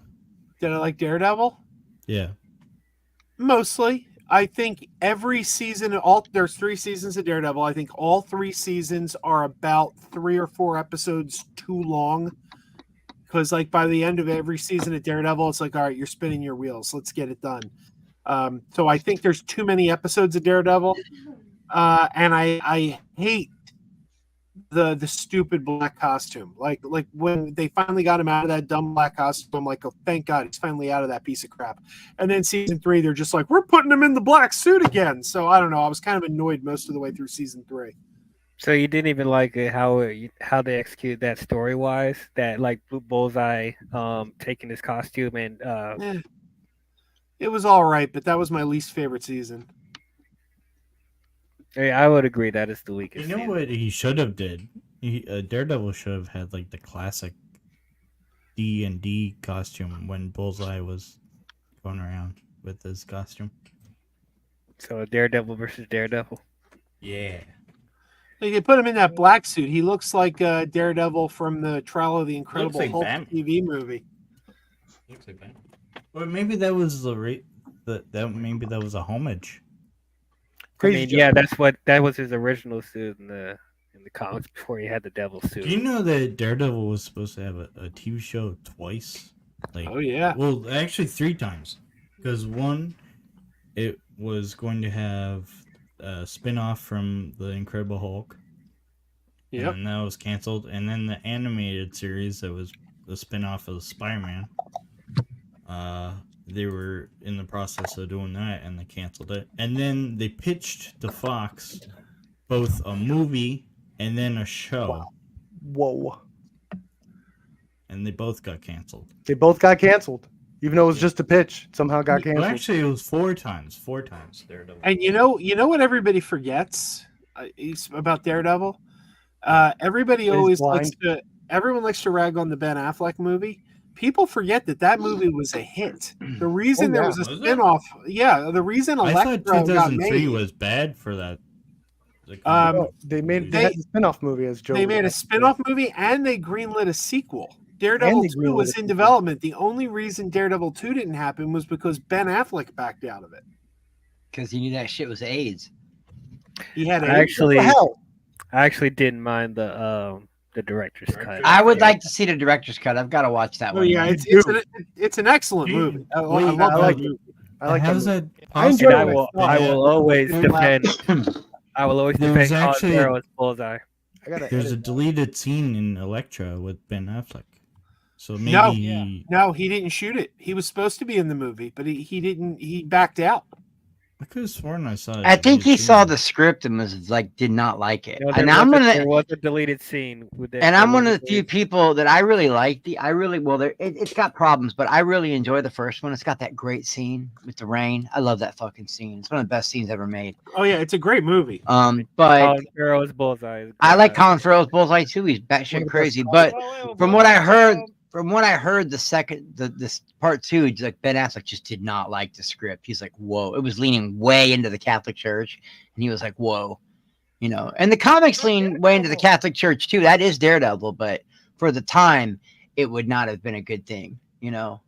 Did I like Daredevil? Yeah. Mostly. I think every season, there's 3 seasons of Daredevil. I think all 3 seasons are about 3 or 4 episodes too long. Because like by the end of every season of Daredevil, it's like, all right, you're spinning your wheels. Let's get it done. So I think there's too many episodes of Daredevil. And I hate the stupid black costume. Like when they finally got him out of that dumb black costume, I'm like, oh, thank God he's finally out of that piece of crap. And then season 3, they're just like, we're putting him in the black suit again. So I don't know. I was kind of annoyed most of the way through season 3. So you didn't even like it, how they executed that story wise. That like Bullseye taking his costume and It was all right, but that was my least favorite season. yeah, I would agree that is the weakest. You know what he should have did? Daredevil should have had like the classic D&D costume when Bullseye was going around with his costume. So Daredevil versus Daredevil. Yeah. Like they put him in that black suit. He looks like Daredevil from the Trial of the Incredible like Hulk Batman. TV movie. Looks like that. Or maybe that was maybe that was a homage. Crazy I mean, Joe. yeah, that was his original suit in the comics before he had the devil suit. Do you know that Daredevil was supposed to have a TV show twice? Like, Oh yeah. well, actually 3 times. Because one, it was going to have a spin-off from the Incredible Hulk. Yep. And that was canceled. And then the animated series that was the spin-off of Spider-Man. They were in the process of doing that and they canceled it. And then they pitched to Fox both a movie and then a show. Whoa. And they both got canceled. They both got canceled. Even though it was just a pitch, somehow got Well, canceled. actually, it was 4 times. 4 times. Daredevil. And you know what everybody forgets about Daredevil? Everybody He's always blind. everyone likes to rag on the Ben Affleck movie. People forget that movie was a hit. The reason there was a Was it? spinoff, the reason I thought Electra got 2003 made, was bad for that. No, they had the spin-off movie as Joe. they was made a about to say. spin-off movie and they greenlit a sequel. Daredevil they 2 greenlit was a in sequel. development. The only reason Daredevil 2 didn't happen was because Ben Affleck backed out of it. Because he knew that shit was AIDS. He had I AIDS. I actually didn't mind the director's cut. I would like to see the director's cut. I've got to watch that Oh one. yeah, man. it's an excellent movie. I Wait, love I that like movie. I like How's that. that I enjoyed And possible? I will always Good defend. I will always There defend was Colin actually- Farrell as Bullseye. I gotta There's a edit that. deleted scene in Elektra with Ben Affleck. So maybe No. he, No, he didn't shoot it. He was supposed to be in the movie, but he didn't. He backed out. I could have sworn I saw. I think he saw the. the script and was like, did not like it. You know, And I'm gonna, there was a deleted scene with that. and I'm one of the few people that I really like. It's got problems, but I really enjoy the first one. It's got that great scene with the rain. I love that fucking scene. It's one of the best scenes ever made. Oh yeah, it's a great movie. But Colin Farrell as Bullseye. I like Colin Farrell's Bullseye too. He's batshit crazy. But from what I heard, this part 2, he's like Ben Affleck just did not like the script. He's like, whoa, it was leaning way into the Catholic Church, and he was like, whoa, And the comics lean way into the Catholic Church too. That is Daredevil, but for the time, it would not have been a good thing, Well,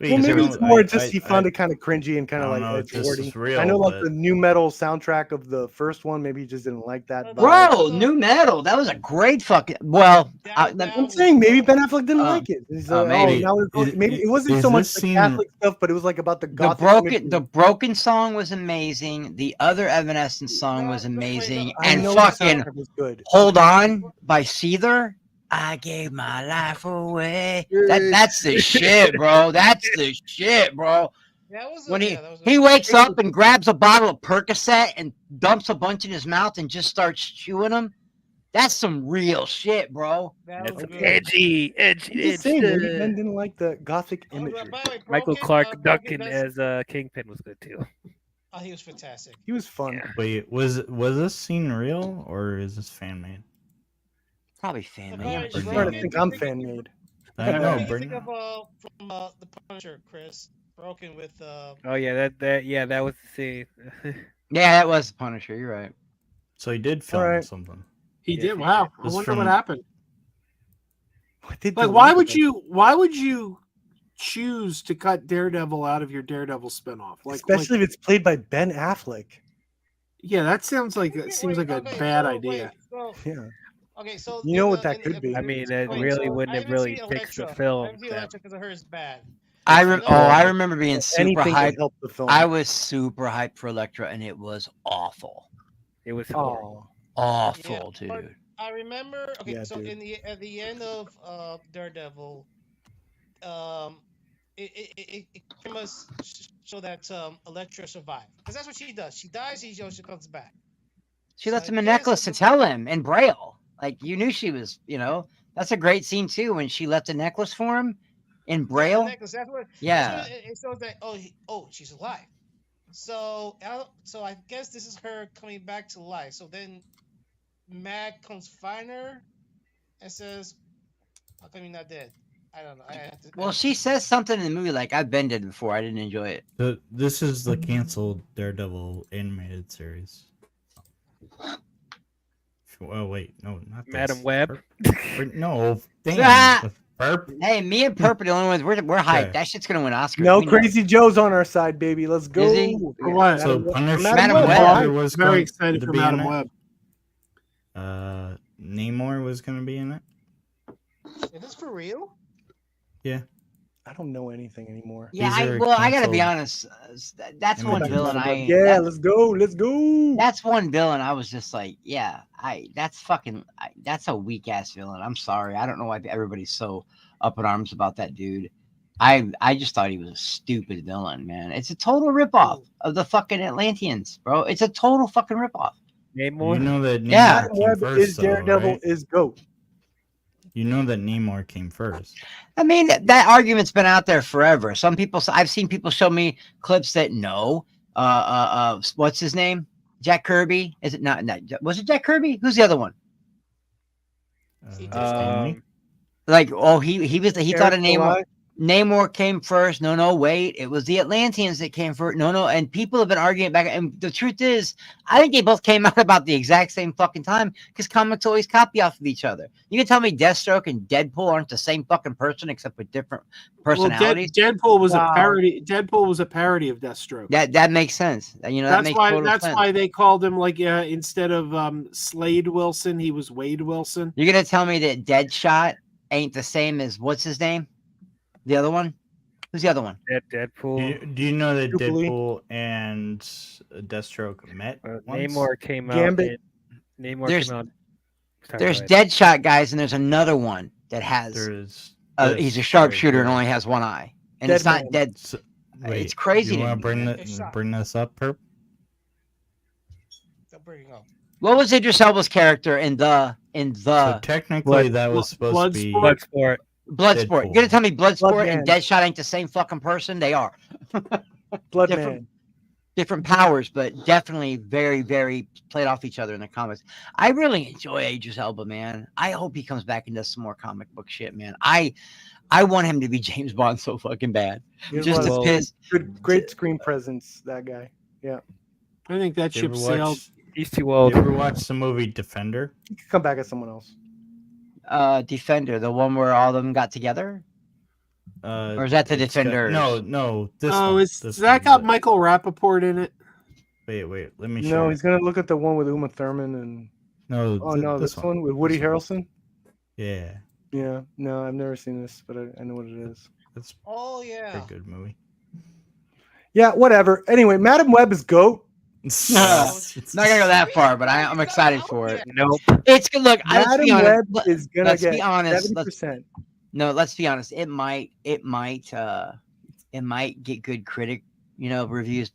maybe it's more just he found it kind of cringy and kind of I like don't know if this edgelordy. is real, I know, like but- the new metal soundtrack of the first one, maybe he just didn't like that. vibe. Bro, New Metal, that was a great fucking. Well, I'm saying maybe Ben Affleck didn't like it. He's maybe. now maybe it wasn't is so much this the scene- Catholic stuff, but it was like about the the Gothic. broken song was amazing. The other Evanescence song was amazing, I and know the fucking soundtrack was good. Hold On by Seether. I gave my life away. That's the shit, bro. That's the shit, bro. That was When that was he wakes up and grabs a bottle of Percocet and dumps a bunch in his mouth and just starts chewing them. That's some real shit, bro. that That's was some good. edgy I'm just saying, maybe Ben didn't like the Gothic Oh, imagery. by the way, Michael Broken, Clark Broken, Duncan that's- as Kingpin was good too. Oh, he was fantastic. He was fun. Yeah. Wait, was this scene real or is this fan made? Probably fan By made. the way, I'm starting to Broken, think I'm fan made. I What know, do you Brittany. think of from the Punisher, Chris? broken with Oh yeah, that was the scene. Yeah, that was the Punisher. You're right. So he did film right. something. He Yes, did. he Wow. I This wonder from- what happened. What did Like, delete why would that? you? Why would you choose to cut Daredevil out of your Daredevil spinoff? Especially if it's played by Ben Affleck. yeah, that seems like seems like a bad idea. Yeah. Okay, so You know what that could be. I mean, it really wouldn't have really fixed the film. I haven't seen Electra because I heard it's bad. I It's remember being super Anything to hyped. help the film. I was super hyped for Elektra, and it was awful. It was horrible. Oh, Awful, but dude. I remember. Okay, Yeah, so dude. at the end of Daredevil, it pretty much show that Elektra survived because that's what she does. She dies, she comes back. She So left I him a guess necklace it's to a- tell him in Braille. Like, you knew she was, that's a great scene too when she left a necklace for him in Yeah, Braille. the necklace. That's what. Yeah. That's what it shows that. Oh, she's alive. So I guess this is her coming back to life. So then, Mag comes find her, and says, "How come you're not dead?" I don't know. I have to, Well, she says something in the movie like, I've been dead before. I didn't enjoy it. This is the canceled Daredevil animated series. Oh wait, no, not Madam this. Web. No, Ah! damn. Burp. Hey, me and Perp are the only ones. We're hyped. Okay. That shit's gonna win Oscars. no, We know. Crazy Joe's on our side, baby. Let's go. Is he? For what? So Madam Punisher Madam Web. Punisher I'm was very going excited to for be in Madam it. Web. Namor was going to be in it. Is this for real? Yeah. I don't know anything anymore. Yeah, These are I gotta be canceled honest. That's one images. villain. Yeah, let's go. Let's go. That's one villain. I was just like, yeah, that's a weak ass villain. I'm sorry. I don't know why everybody's so up in arms about that dude. I just thought he was a stupid villain, man. It's a total ripoff of the fucking Atlanteans, bro. It's a total fucking ripoff. Namor. You know that Namor Yeah. Madam came Web first, is though, Daredevil right? is GOAT. You know that Namor came first. I mean, that argument's been out there forever. Some people, I've seen people show me clips that no, what's his name? Jack Kirby? Is it not? Was it Jack Kirby? Who's the other one? Stanley? Like, oh, he was he thought a Eric Namor. July? Namor came first. No, wait. It was the Atlanteans that came first. No. And people have been arguing back. And the truth is, I think they both came out about the exact same fucking time because comics always copy off of each other. You can tell me Deathstroke and Deadpool aren't the same fucking person except with different personalities. Well, Deadpool was Wow. a parody. Deadpool was a parody of Deathstroke. That makes sense. That That's makes why. total That's sense. why they called him like instead of Slade Wilson, he was Wade Wilson. You're gonna tell me that Deadshot ain't the same as what's his name? The other one? Who's the other one? Deadpool. Do you know that Jubilee. Deadpool and Deathstroke met once? Namor came out. Gambit. Namor There's- came out. Sorry, There's go ahead. Deadshot guys, and there's another one that has. There's He's a sharpshooter and only has one eye, and it's not Deadman. dead. So, It's crazy You to want me, to bring man. It's shot. bring this up, Perp? Don't bring it up. What was Idris Elba's character in So the technically, that was supposed to be. Bloodsport. Bloodsport? Deadpool. You're gonna tell me Bloodsport and Bloodman. Deadshot ain't the same fucking person? They are Bloodman. Different. different powers, but definitely very, very played off each other in the comics. I really enjoy Idris Elba, man. I hope he comes back and does some more comic book shit, man. I want him to be James Bond so fucking bad, He just was to piss. great screen presence. That guy. Yeah, I think that You ship ever sailed. watch, He's too you old. ever watch the movie Defender? he could come back as someone else. Defender, the one where all of them got together, or is that the it's got- Defenders? No. This Oh, one, it's this that one, got but- Michael Rappaport in it. Wait. Let me show. No, you. he's gonna look at the one with Uma Thurman and No. oh no, this one with Woody This one. Harrelson. Yeah, Yeah, no, I've never seen this, but I know what it is. that's Oh a yeah. pretty good movie. Yeah, whatever. Anyway, Madam Web is GOAT. Not gonna go that far, but I'm excited for it. Nope. It's good. Look, let's Madam be honest. Web is gonna Let's get be honest. 70%. No, let's be honest. It might get good critic, reviews,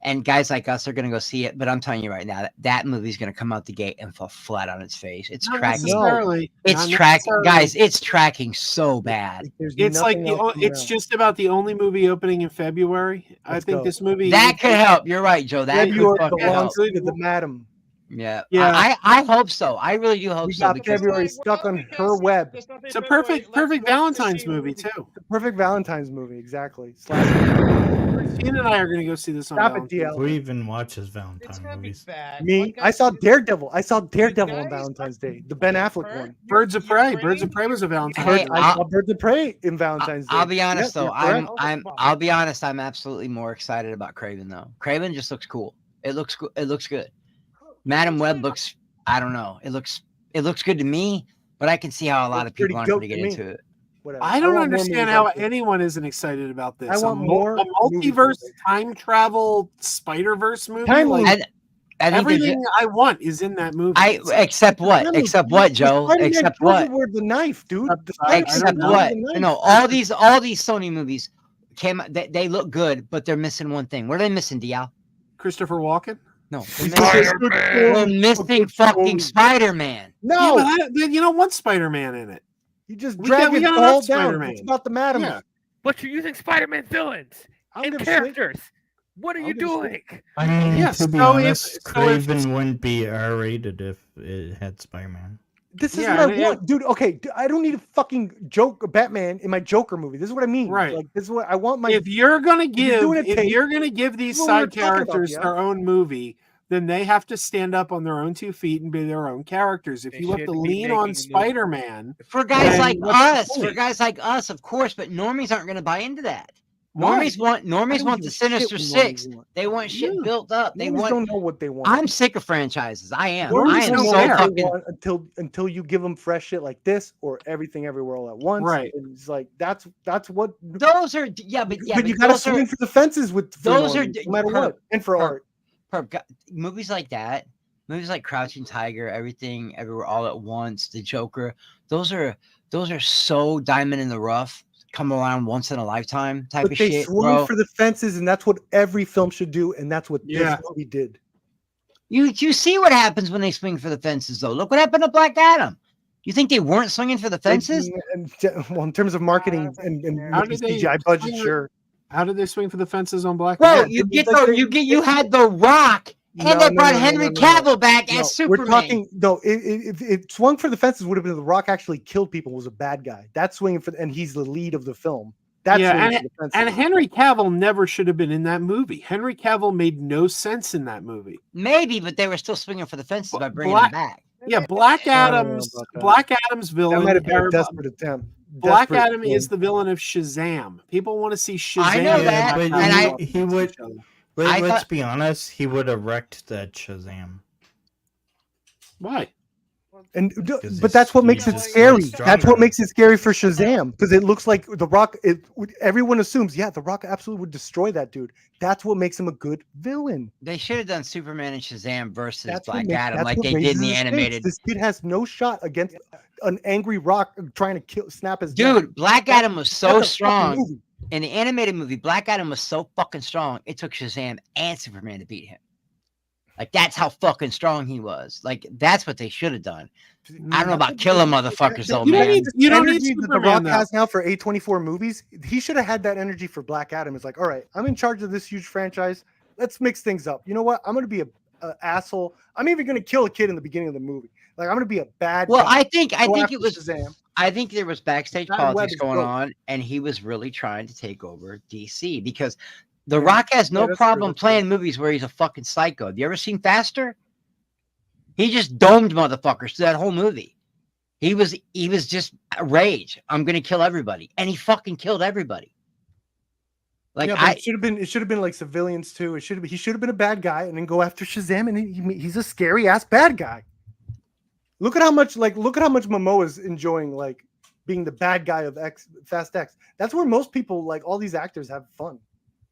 and guys like us are gonna go see it. But I'm telling you right now, that movie's gonna come out the gate and fall flat on its face. It's Not tracking. necessarily. It's Not tracking, necessarily. guys. It's tracking so bad. There's It's like nothing else it's around. just about the only movie opening in February. I Let's think go. this movie That could help. You're right, Joe. That February could fucking belongs help. to the Madam. Yeah. Yeah. I hope so. I really do hope We so got because February stuck on her web. It's a perfect Valentine's movie too. It's a perfect Valentine's movie, exactly. Slash. Christine and I are going to go see this on Stop it, Valentine's. DL. Who even watches It's Valentine gonna be movies? bad. Me, One I guy- saw Daredevil. I saw Daredevil on guys- Valentine's Day. The Ben Affleck Bird? one. Birds of Your Prey. brain- Birds of Prey was a Valentine's. Hey, I saw Birds of Prey in Valentine's Day. I'll be honest Yep, though. you're correct. I'll be honest. I'm absolutely more excited about Craven though. Craven just looks cool. It looks good. It looks good. Madam Web looks. I don't know. It looks good to me, but I can see how a lot Looks of people pretty aren't dope going to to get me. into it. Whatever. I don't want more understand movies how like this. anyone isn't excited about this. I want more a movies multiverse like time travel Spider-Verse movie. Time like, loop. I think they're everything I want is in that movie. I It's like, except what? Time Except loop. what, The Joe? Spider-Man Except kills what? it with the knife, dude. The I Spider-Man Except know. kills what? with the knife. No, all these Sony movies came. They look good, but they're missing one thing. What are they missing, Dial? Christopher Walken. No, Spider-Man. they're missing fucking Spider-Man. No, Yeah, but you don't want Spider-Man in it. you just we drag got it enough all down. Spider-Man. It's about the Madam. Yeah. But you're using Spider-Man villains I'm and gonna characters. What are I'm you gonna doing? I mean, Yes, to be so if- honest, so if- Craven wouldn't be R-rated if it had Spider-Man. This is Yeah, what I and want, dude. Okay, I don't need a fucking Batman in my Joker movie. This is what I mean. Right. Like this is what I want. My If you're gonna you're doing it, give Tate, these this is what we were side talking about, characters yeah. their own movie, then they have to stand up on their own 2 feet and be their own characters. If They you have to shouldn't be lean on making Spider-Man, For guys then like what's the us, point? of course, but normies aren't going to buy into that. Why? Normies want I don't the give a Sinister shit what Six. normies want. They want shit Yeah. built up. They Normies want. don't know what they want. I'm sick of franchises. I am. Normies I am don't so care. what they fucking. want until you give them fresh shit like this or everything everywhere all at once. Right. And it's like that's what. Those are but you gotta those are swing for the fences with for those are normies, no matter per- what, and for per- art. movies like that. Movies like Crouching Tiger, Everything, Everywhere, All at Once, The Joker. Those are so diamond in the rough. Come around once in a lifetime type But of they shit, swung bro. for the fences, and that's what every film should do, and that's what Yeah. this movie did. You see what happens when they swing for the fences, though. Look what happened to Black Adam. You think they weren't swinging for the fences? Well, in terms of marketing and How movie did they CGI budget, swing sure. How did they swing for the fences on Black Bro, Adam? you it's get like you had The Rock, and they brought Henry Cavill back No, as Superman. we're talking. No, it swung for the fences would have been The Rock actually killed people, was a bad guy. That's swinging for, and he's the lead of the film. That's Yeah, swinging for the fences. And Henry Cavill never should have been in that movie. Henry Cavill made no sense in that movie. Maybe, but they were still swinging for the fences by bringing Black- him back. Yeah, Black I don't know Adam's about that. Black Adam's That villain. might have been a or- desperate attempt. Black Desperate Adam is film. the villain of Shazam. People want to see Shazam. I know and that, Black but Adam he against would. each other. I Let's thought- be honest. He would have wrecked that Shazam. Why? And Because but that's what makes he's it just scary. so That's strong. what makes it scary for Shazam, because it looks like The Rock. Everyone assumes, yeah, The Rock absolutely would destroy that dude. That's what makes him a good villain. They should have done Superman and Shazam versus That's what Black makes- Adam that's like what they did raises in the the stakes. animated. This kid has no shot against an angry Rock trying to snap his neck. Dude, Black That's- Adam was That's so a fucking strong. movie. In the animated movie, Black Adam was so fucking strong, it took Shazam and Superman to beat him. Like, that's how fucking strong he was. Like, that's what they should have done. I don't know about killing motherfuckers, though, You don't man. need- you don't need Energy that The Superman, Rock though. has now for A24 movies. He should have had that energy for Black Adam. It's like, all right, I'm in charge of this huge franchise. Let's mix things up. You know what? I'm going to be a asshole. I'm even going to kill a kid in the beginning of the movie. Like, I'm going to be a bad Well, guy. I think Go it after was. Shazam. I think there was backstage That politics web is going broke. on, and he was really trying to take over DC because The Yeah. Rock has no Yeah, that's true, problem that's true. playing movies where he's a fucking psycho. Have you ever seen Faster? He just domed motherfuckers through that whole movie. He was just a rage. I'm gonna kill everybody, and he fucking killed everybody. Like Yeah, but it should have been like civilians too. He should have been a bad guy and then go after Shazam, and he's a scary ass bad guy. Look at how much Momoa is enjoying like being the bad guy of Fast X. That's where most people, like all these actors, have fun.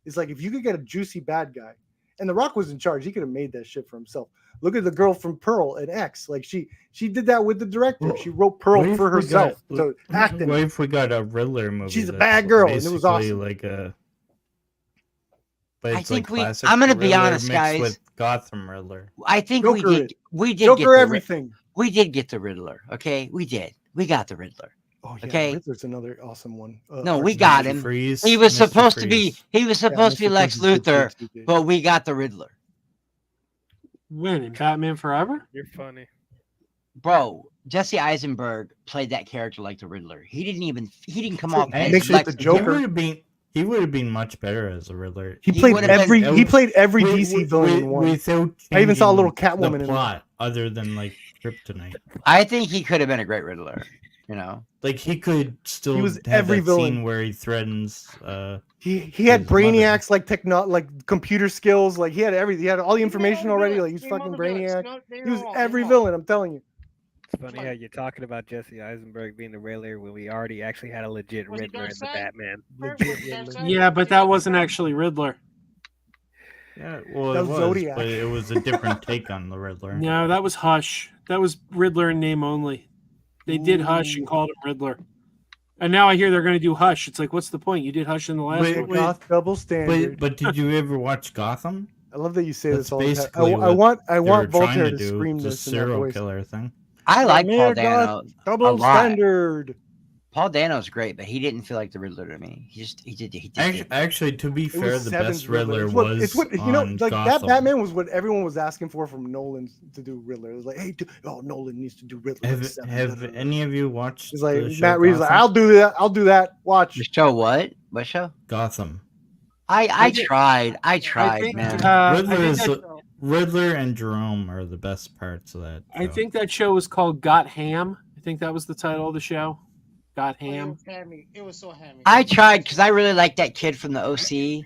It's like if you could get a juicy bad guy, and The Rock was in charge, he could have made that shit for himself. Look at the girl from Pearl and X. Like she did that with the director. She wrote Pearl What if for we herself got- to act in What it. if we got a Riddler movie? She's a that's bad girl, and it was basically awesome. Like a. But I it's think like classic I'm gonna be Riddler honest, mixed guys. With Gotham Riddler. I think Joker we did Joker get the, everything. we did get the Riddler. Okay, we did. We got the Riddler. Oh yeah, Okay. Riddler's another awesome one. No, we Archie got Mr. him. Freeze, He was Mr. supposed to be. Freeze. He was Yeah, supposed to be Mr. Lex Freeze is good Luthor, too, CJ. but we got the Riddler. When in Batman Forever? You're funny. Bro, Jesse Eisenberg played that character like the Riddler. He didn't come off Make as sure Lex. the Joker. He would have been much better as a Riddler. He played would've been- every DC villain in one. Without I even saw a little changing Catwoman the in there. plot, other than like Kryptonite. I think he could have been a great Riddler. You know, Like he could still He was have every that villain. scene where he threatens. He had his Brainiac's like computer skills. Like he had everything. He had all the information already. Like he was Name all fucking the villains. Brainiac. No, name He was them all, every name them all. villain. I'm telling you. It's funny how you're talking about Jesse Eisenberg being the Riddler when we already actually had a legit Was it Riddler in the Darkseid? Batman. Perfect, Darkseid. Yeah, but that wasn't actually Riddler. Yeah, well, That it was was, Zodiac. but it was a different take on the Riddler. No, that was Hush. That was Riddler in name only. They did Hush and called him Riddler. And now I hear they're going to do Hush. It's like, what's the point? You did Hush in the last Wait, one. wait. Goth double standard. But did you ever watch Gotham? I love that you say That's this all the time. basically I what want they were Voltaire trying to do, scream the this in that serial voice. killer thing. I like Paul America, Dano a double lot. standard. Paul Dano's great, but he didn't feel like the Riddler to me. He just Actually, to be It fair, was the Seven's best Riddler It's was it's what you know, on like that Gotham. Batman was what everyone was asking for from Nolan to do Riddler. It was like, hey, Nolan needs to do Riddler. Have any of you watched? He's like the show Matt Reeves. Like, Gotham? I'll do that. I'll do that. Watch. The show what? What show? Gotham. I tried. I tried, think, man. Riddler and Jerome are the best parts of that. I show. think that show was called Got Ham. I think that was the title of the show. Got Oh, it Ham. was hammy. It was so hammy. I tried because I really liked that kid from the OC.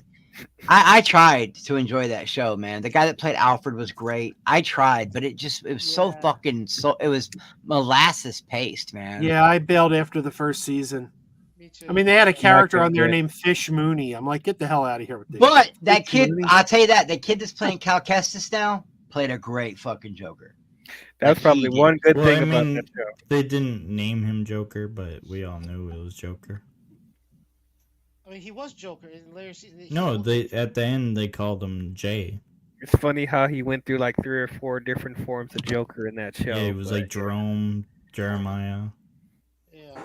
I tried to enjoy that show, man. The guy that played Alfred was great. I tried, but it was so Yeah. fucking it was molasses paced, man. Yeah, I bailed after the first season. Me too. I mean, they had a character couldn't on there get it. named Fish Mooney. I'm like, get the hell out of here with this. But that Fish kid, Mooney? I'll tell you that the kid that's playing Cal Kestis now played a great fucking Joker. That's Like, probably he one good Well, thing I about mean, that show. they didn't name him Joker, but we all knew it was Joker. I mean, he was Joker in later season. No, they at the end they called him Jay. It's funny how he went through like 3 or 4 different forms of Joker in that show. Yeah, it was but- like Jerome, Jeremiah, Yeah.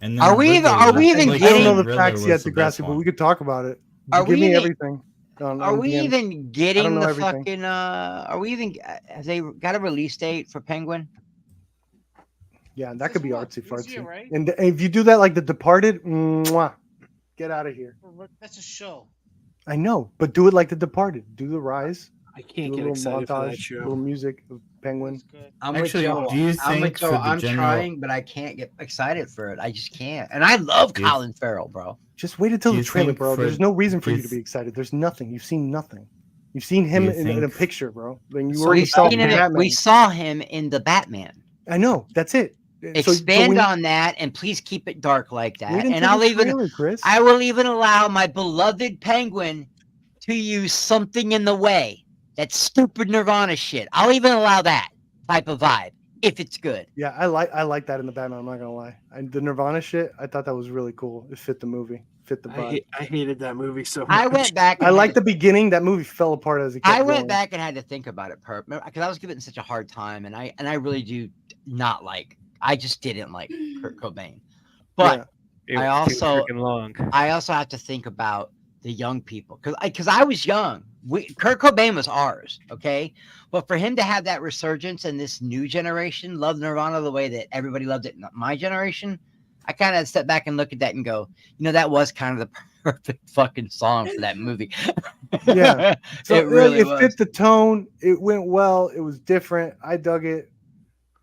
and then Are we even- Riddler are was- we even I don't getting- know the Riddler facts was yet, the best Degrassi, but one. we could talk about it. Are Give we me even- everything. Are we DM. even getting know the everything. fucking? Are we even? Have they got a release date for Penguin? Yeah, that could be This month, artsy this year, fartsy. right? And if you do that like The Departed, mwah, get out of here. That's a show. I know, but do it like The Departed. Do the rise. I Do can't a get little excited for that montage, show. little music of Penguin. It's good. I'm Actually, with Joe. do you I'm with think Joe. for the I'm general- trying, but I can't get excited for it. I just can't. And I love Do you- Colin Farrell, bro. Just wait until Do the you trailer, think bro. for- There's no reason for do you you to be th- excited. There's nothing. You've seen nothing. You've seen him you in a think- picture, bro. Then you So already we've saw seen him. Batman. We saw him in the Batman. I know. That's it. Expand when you- on that, and please keep it dark like that. wait until And I'll the even trailer, Chris. I will even allow my beloved Penguin to use something in the way. That stupid Nirvana shit. I'll even allow that type of vibe if it's good. Yeah, I like that in the Batman. I'm not gonna lie. The Nirvana shit, I thought that was really cool. It fit the movie, fit the vibe. I hated that movie so much. I went back. I like the beginning. That movie fell apart as it kept I went going. back and had to think about it, because I was given such a hard time, and I really do not like. I just didn't like Kurt Cobain, but It I was too also- freaking long. I also have to think about the young people because I was young. Kurt Cobain was ours, okay, but for him to have that resurgence and this new generation love Nirvana the way that everybody loved it in my generation, I kind of step back and look at that and go, that was kind of the perfect fucking song for that movie. Yeah. So it really it was. fit the tone. It went well. It was different. I dug it.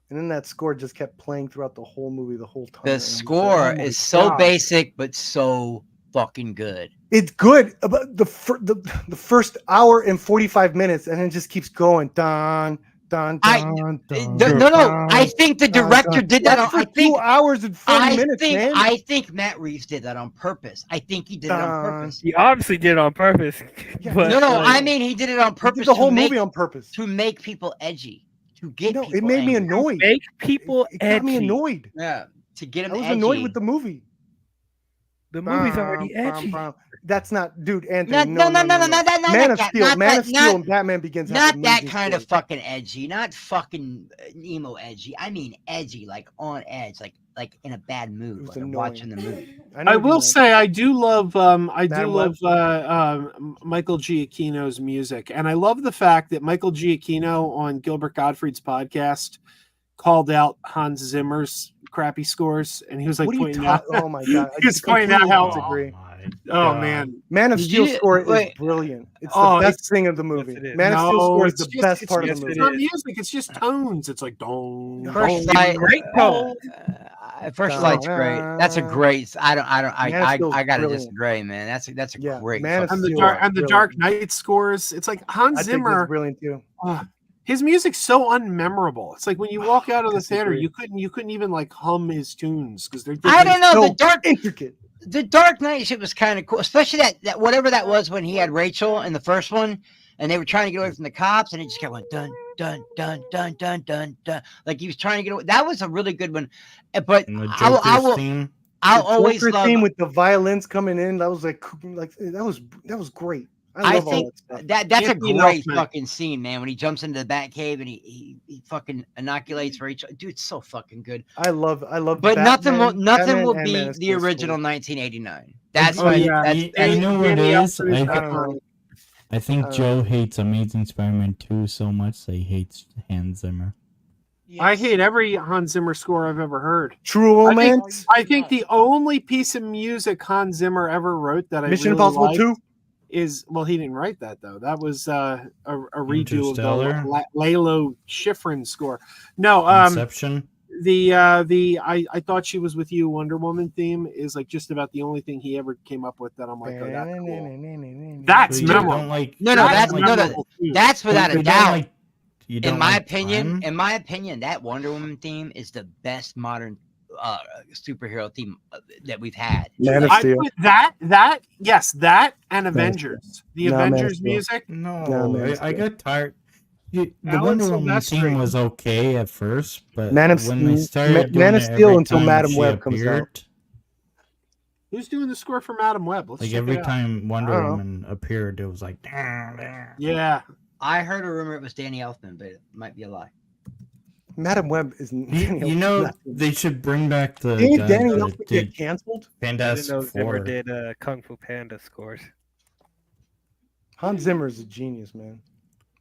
And then that score just kept playing throughout the whole movie the whole time. The And it's like, score oh my is so God. basic but so fucking good. It's good. But the first hour and 45 minutes, and it just keeps going. Dun, dun, dun, dun, No. I think the dun, director dun. did that. That's for I think 2 hours and 40 minutes, man. I think Matt Reeves did that on purpose. I think he did it on Dun. purpose. He obviously did it on purpose. Yeah, but, No, like, I mean he did it on He purpose. did the whole to make, movie on purpose. to make people edgy, to get No, people. it made me angry. annoyed. make people It got me edgy. annoyed. Yeah, to get I them was edgy. annoyed with the movie. The movie's already Bum, bum, edgy. bum. That's not, dude. Anthony, No, no. not Man of that- Steel, not Man that- of Steel, not- and Batman Begins. have Not that amazing kind of stories. fucking edgy, not fucking emo edgy. I mean edgy, like on edge, like like in a bad mood It was while they're annoying. watching the movie. know I what you will meant. say I do love Madam Web? Michael Giacchino's music, and I love the fact that Michael Giacchino on Gilbert Gottfried's podcast called out Hans Zimmer's crappy scores, and he was like What are you pointing out. talking? Oh my god! He was pointing out completely how. disagree. Oh man, Man of Did Steel you- score is wait. brilliant. It's Oh, the best it's- thing of the movie. it is. Man of Steel score is it's the just- best it's part of just- the It's movie. not music. It's just tones. It's like dong. First dong, Light, Great tone. First Light's great. That's a great. Man of Steel's I gotta brilliant. disagree, man. That's a Yeah, great. Man of fucking and the Steel. dark and the Brilliant. Dark Knight scores. It's like Hans I think that's Zimmer. brilliant too. His music's so unmemorable. It's like when you walk out of the theater, Disagree. you couldn't even like hum his tunes because they're. I don't know. So intricate. The Dark Knight shit was kind of cool, especially that whatever that was when he had Rachel in the first one, and they were trying to get away from the cops, and he just kept going dun dun dun dun dun dun dun, like he was trying to get away. That was a really good one. But And the I Joker's will. theme. I'll The always Joker love. theme with the violins coming in. That was like that was great. I love all think that stuff. that's a Can't be enough, great man. fucking scene, man. When he jumps into the Batcave and he fucking inoculates Rachel, dude, it's so fucking good. I love. But nothing will Batman will and beat Man of the Steel original scores. 1989. That's Oh, my yeah. that's, You know what it Danny is? Elfman I don't know. I think don't Joe hates Amazing Spider-Man 2 so much that he hates Hans Zimmer. I hate every Hans Zimmer score I've ever heard. True I think- Romance. I think the only piece of music Hans Zimmer ever wrote that I Mission really Impossible liked 2. is he didn't write that though. That was a redo of Interstellar? the Lalo Schifrin score. No, Inception. I thought she was with you Wonder Woman theme is like just about the only thing he ever came up with that I'm like, oh, that's cool. That's So you memorable. don't like- No, you that's don't no, like- no, that's without you a don't doubt. like- you don't In my like opinion, Prime? that Wonder Woman theme is the best modern superhero theme that we've had. Man of I Steel. put that yes, that and Man of Avengers. The No, Man of Avengers Steel. music. No, Man of I Steel. got tired. The Alan Wonder Woman Silvestri. theme was okay at first, but Man of when they started Man doing of it Steel every until time Madam she Web comes out. appeared, Who's doing the score for Madam Web? Let's like check every it out. time Wonder I don't know. Woman appeared, it was like, "Nah." Yeah. I heard a rumor it was Danny Elfman, but it might be a lie. Madam Web is. You know, they should bring back the Didn't guy Danny that Elfman get did canceled? I didn't Fantastic know Zimmer Four. did Kung Fu Panda scores. Hans Zimmer is a genius, man.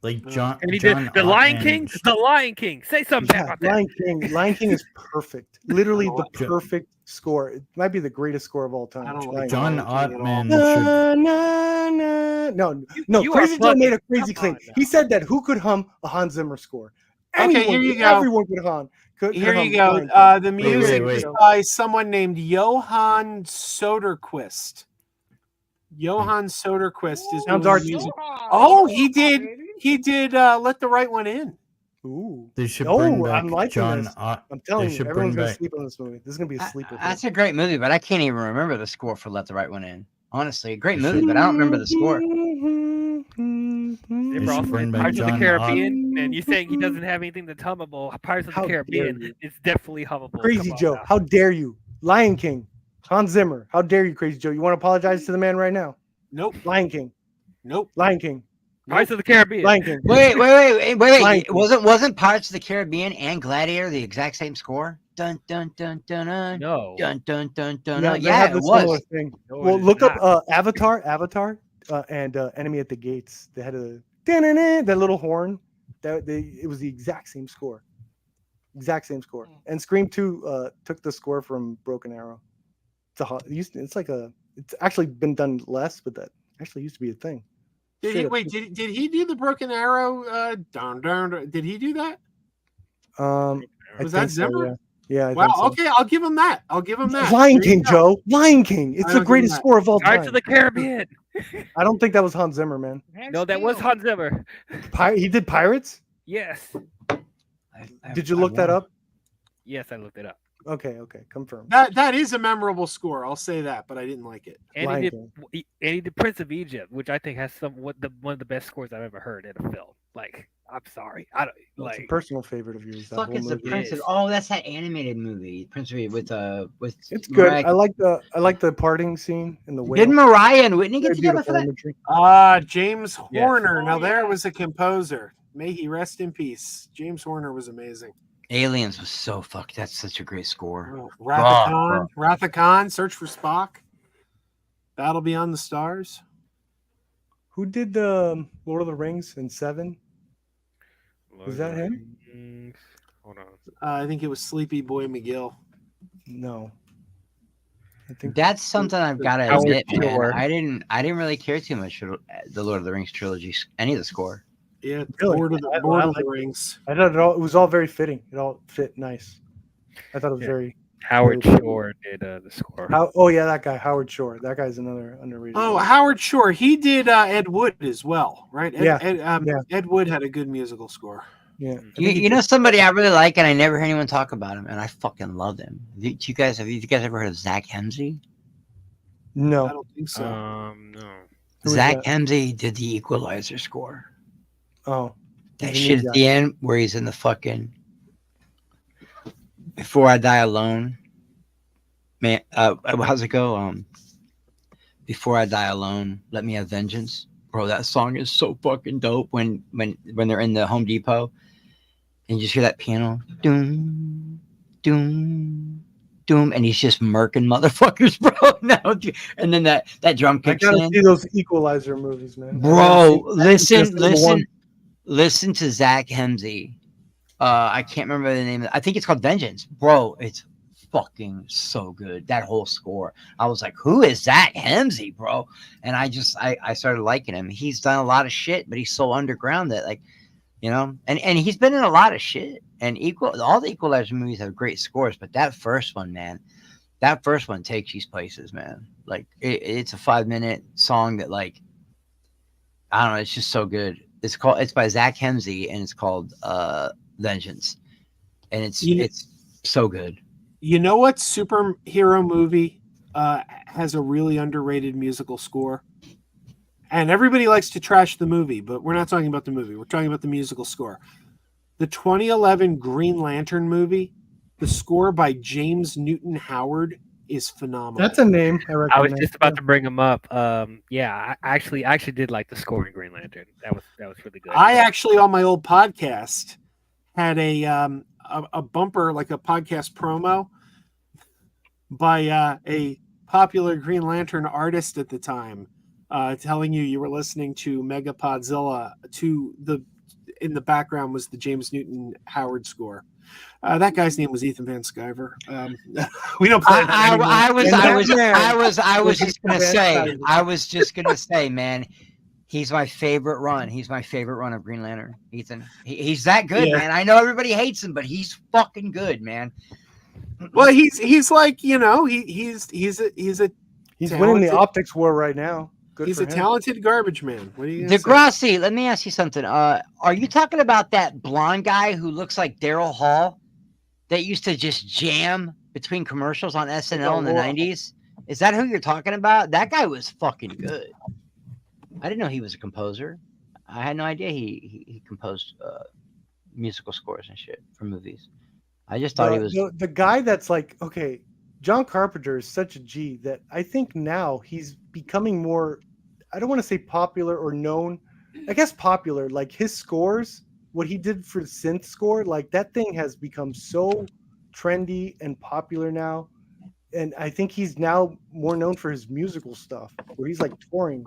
Like John. And he John did The Lion Ottman. King. The Lion King. Say something Yeah, about that. Lion King. Lion King is perfect. Literally the Jo- perfect score. It might be the greatest score of all time. I don't Lion like John Lion King at all. Ottman should. Na, na, na. No, you are Crazy Joe made a fucking- crazy come claim. on now. He said that who could hum a Hans Zimmer score? Okay, here you go. Everyone could hum. Could Here hum you go. Lion King. The music wait. is by someone named Johann Soderquist. Johann Soderquist is Sounds doing artsy. the music. Oh, he did. He did. Let the right one in. Ooh. They should Oh, bring back I'm liking John. this. Ott- I'm telling they you, should everyone's bring gonna back. sleep on this movie. This is gonna be a sleeper. That's a great movie, but I can't even remember the score for Let the Right One In. Honestly, a great movie, but I don't remember the score. Zimmer should also bring did back Pirates of the John Caribbean, and you saying he doesn't have anything that's hummable? Pirates of the How dare Caribbean you. is definitely hummable. Crazy Come on Joe, now. how dare you? Lion King, Hans Zimmer, how dare you, Crazy Joe? You want to apologize to the man right now? Nope. Lion King, Nope. Lion King, Pirates of the Caribbean. Lion King. Wait. Lion King. Wasn't Pirates of the Caribbean and Gladiator the exact same score? Dun dun dun dun dun No. dun dun dun dun. No, dun. they Yeah, have it the similar was. thing. No, it Well, is look up not. Avatar, and Enemy at the Gates. They had that little horn. It was the exact same score. Exact same score. And Scream 2 took the score from Broken Arrow. It's actually been done less, but that actually used to be a thing. Did Straight he up. wait? Did he do the Broken Arrow? Down. Did he do that? I Was that think so, Zimmer? Yeah. I Wow. think so. Okay, I'll give him that. Lion There you King, go. Joe. Lion King. It's I'll the give greatest him that. score of all Pirates time. of the Caribbean. I don't think that was Hans Zimmer, man. No, that was Hans Zimmer. He did Pirates? Yes. Did you look that up? Yes, I looked it up. Okay, confirmed. That is a memorable score. I'll say that, but I didn't like it. And Lion he did Prince of Egypt, which I think has one of the best scores I've ever heard in a film. Like, I'm sorry, I don't It's a like. personal favorite of yours. That Fuck whole is the movie. Prince of? Oh, that's that animated movie, Prince of with. It's good. Mariah- I like the parting scene in the whale. Did Mariah and Whitney get Very together for beautiful that? imagery. James Yes. Horner. Oh, Now there yeah. was a composer. May he rest in peace. James Horner was amazing. Aliens was so fucked. That's such a great score. Rathacon, Search for Spock, Battle Beyond the Stars. Who did the Lord of the Rings in 7? Was that him? Hold on. I think it was Sleepy Boy McGill. No. I think That's something I've got to Howard admit, man. Shore. I didn't really care too much for the Lord of the Rings trilogy, any of the score. Yeah, Really? Lord of the, I Lord of like the it. Rings. I thought it was all very fitting. It all fit nice. I thought it was Yeah. very. Howard very- Shore did the score. Oh yeah, that guy Howard Shore. That guy's another underrated. Oh, guy. Howard Shore. He did Ed Wood as well, right? Yeah, Ed Wood had a good musical score. Yeah. You know somebody I really like, and I never hear anyone talk about him, and I fucking love him. Have you guys ever heard of Zach Hemsey? No. I don't think so. No. Who is Zach that? Hemsey did the Equalizer score. Oh. That he's a shit new at guy. the end where he's in the fucking Before I Die Alone. Man, how's it go? Before I Die Alone, Let Me Have Vengeance. Bro, that song is so fucking dope when they're in the Home Depot and you just hear that piano. Doom, doom, doom, and he's just murking motherfuckers, bro. No, and then that drum I kicks gotta in. see those Equalizer movies, man. Bro, I haven't seen a single one. listen to Zach Hemsey. I can't remember the name. I think it's called Vengeance. Bro, it's fucking so good. That whole score. I was like, who is Zach Hemsey, bro? And I started liking him. He's done a lot of shit, but he's so underground that, like, you know, and he's been in a lot of shit. And all the Equalizer movies have great scores, but that first one, man, takes these places, man. Like it's a 5-minute song that, like, I don't know, it's just so good. It's by Zach Hemsey and it's called Vengeance. And it's so good. You know what superhero movie has a really underrated musical score? And everybody likes to trash the movie, but we're not talking about the movie. We're talking about the musical score. The 2011 Green Lantern movie, the score by James Newton Howard is phenomenal. That's a name I I was recognize. just about to bring him up. Yeah, I actually did like the score in Green Lantern. That was really good. I actually, on my old podcast, had a bumper, like a podcast promo by a popular Green Lantern artist at the time, telling you were listening to Megapodzilla. In the background was the James Newton Howard score. That guy's name was Ethan Van Sciver. We don't play that anymore. I was just gonna say, man, he's my favorite run. He's my favorite run of Green Lantern. Ethan, he's that good, Yeah. man. I know everybody hates him, but he's fucking good, man. Well, he's like, you know, he's Winning the talented- optics war right now. Good he's for a him. talented garbage man. What are you gonna say? Degrassi, let me ask you something. Are you talking about that blonde guy who looks like Daryl Hall that used to just jam between commercials on SNL in the 90s? Is that who you're talking about? That guy was fucking good. I didn't know he was a composer. I had no idea he composed musical scores and shit for movies. I just thought he was the guy that's like, okay, John Carpenter is such a G that I think now he's becoming more, I don't want to say popular or known, I guess popular. Like his scores, what he did for the synth score, like that thing has become so trendy and popular now. And I think he's now more known for his musical stuff, where he's like touring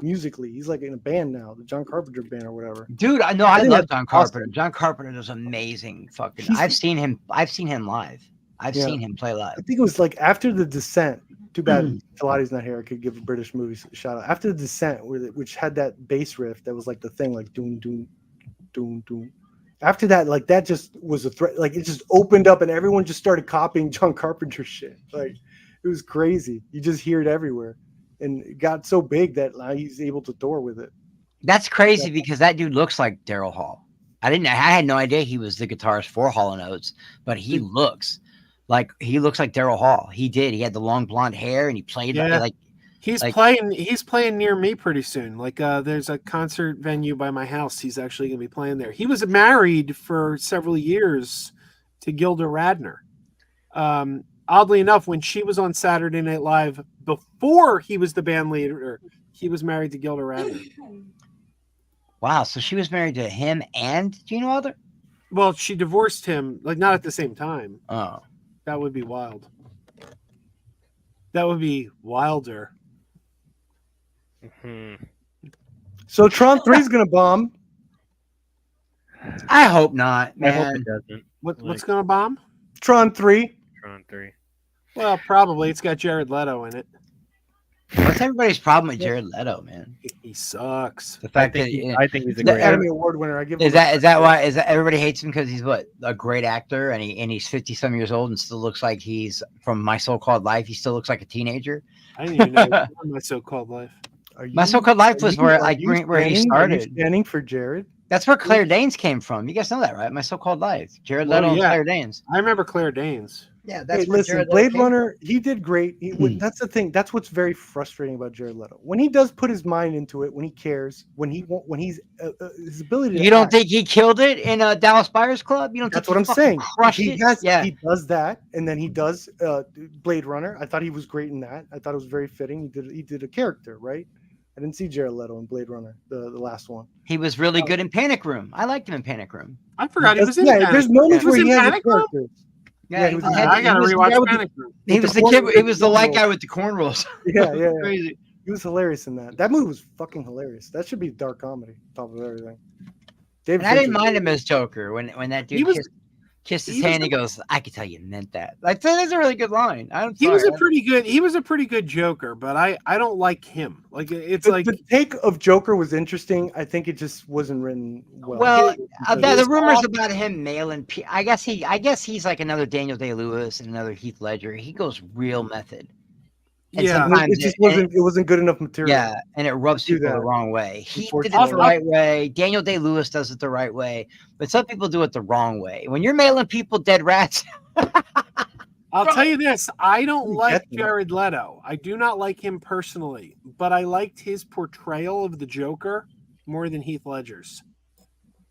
musically. He's like in a band now, the John Carpenter band or whatever. Dude, I know. I I think love that's John awesome. Carpenter. John Carpenter does amazing fucking. He's- I've seen him live. I've Yeah. seen him play live. I think it was like after The Descent. Too bad Talati's not here. I could give a British movie a shout out. After The Descent, which had that bass riff that was like the thing, like doom doom doom doom. After that, like that just was a threat. Like it just opened up and everyone just started copying John Carpenter shit. Like it was crazy. You just hear it everywhere, and it got so big that now he's able to tour with it. That's crazy because that dude looks like Daryl Hall. I had no idea he was the guitarist for Hall & Oates, but he looks like Daryl Hall. He did. He had the long blonde hair and he played like He's like- playing near me pretty soon. Like there's a concert venue by my house. He's actually gonna be playing there. He was married for several years to Gilda Radner. Oddly enough, when she was on Saturday Night Live before he was the band leader, he was married to Gilda Radner. wow. So she was married to him and Gene Wilder. Well, she divorced him, like not at the same time. Oh, That would be wild. That would be wilder. Hmm. So Tron 3 is gonna bomb. I hope not, I hope man. it doesn't. What's Like, going to bomb? Tron 3. Tron 3. Well, probably. It's got Jared Leto in it. What's everybody's problem with Jared Leto, man? He sucks. The I fact think, that I think he's a The great Academy actor. Award winner. I give is him that why everybody hates him because he's what, a great actor, and he's 50-some years old and still looks like he's from My So-Called Life. He still looks like a teenager. I didn't even know he was on My So-Called Life. Are My So-Called Life was where are you where he standing- are you started. standing for Jared. That's where Claire Danes came from. You guys know that, right? My So-Called Life. Jared Well, Leto and yeah. Claire Danes. I remember Claire Danes. Yeah, Hey, that's where listen, Jared Leto Blade came Runner, he did great. That's the thing. That's what's very frustrating about Jared Leto. When he does put his mind into it, when he cares, when he's his ability. To You don't act, think he killed it in Dallas Buyers Club? You don't that's think what he I'm fucking saying. crushed He it? has. Yeah. He does that, and then he does Blade Runner. I thought he was great in that. I thought it was very fitting. He did a character, right? I didn't see Jared Leto in Blade Runner, the last one. He was really good in Panic Room. I liked him in Panic Room. I forgot he was in Yeah, Panic. there's moments He was where in he has a Panic Room? character. Yeah, he was in had- I gotta he was the rewatch guy with Panic Room. He was the kid. He was the white guy with the cornrows. Yeah. Crazy. He was hilarious in that. That movie was fucking hilarious. That should be dark comedy, top of everything. David And I didn't Fincher- mind him as Joker when that He dude was- kissed his he was hand. He goes, "I could tell you meant that." Like that's a really good line. He was a pretty good Joker, but I don't like him. Like it's like the take of Joker was interesting. I think it just wasn't written well. Well, Because- the rumors about him mailing. I guess he's like another Daniel Day-Lewis and another Heath Ledger. He goes real method. And Yeah. sometimes it just wasn't good enough material. Yeah, and it rubs Do people the that. wrong way. He did it Unfortunately. the right way. Daniel Day-Lewis does it the right way, but some people do it the wrong way. When you're mailing people dead rats, I'll tell you this, I don't You like get them. Jared Leto. I do not like him personally, but I liked his portrayal of the Joker more than Heath Ledger's.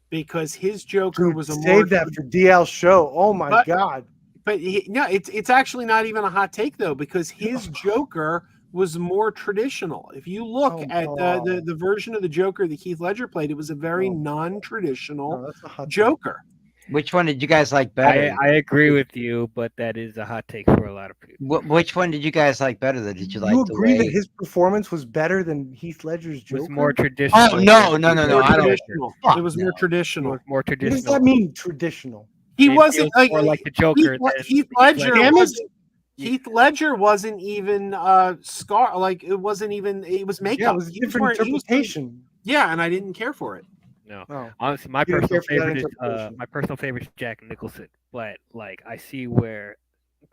Because his Joker Dude, was a more save that for DL's show. Oh my But- god. But no, it's actually not even a hot take though, because his Joker was more traditional. If you look Oh, at no. the version of the Joker that Heath Ledger played, it was a very No. non-traditional No, that's a hot take. Joker. which one did you guys like better? I agree with you, but that is a hot take for a lot of people. Which one did you guys like better? Though? Did you like You the agree way? that his performance was better than Heath Ledger's It Joker? was more traditional. Oh no! More I don't. traditional. Fuck It was more no. It traditional. was more What does traditional. that mean, traditional? He It wasn't feels more like the Joker. Heath than Ledger. Damn it. wasn't- Heath Ledger wasn't even scar. Like it wasn't even. It was makeup. Yeah, it was a He different wearing- he was- interpretation. Yeah, and I didn't care for it. No, Oh. honestly, my You didn't personal care for that favorite is interpretation. my personal favorite is Jack Nicholson. But like, I see where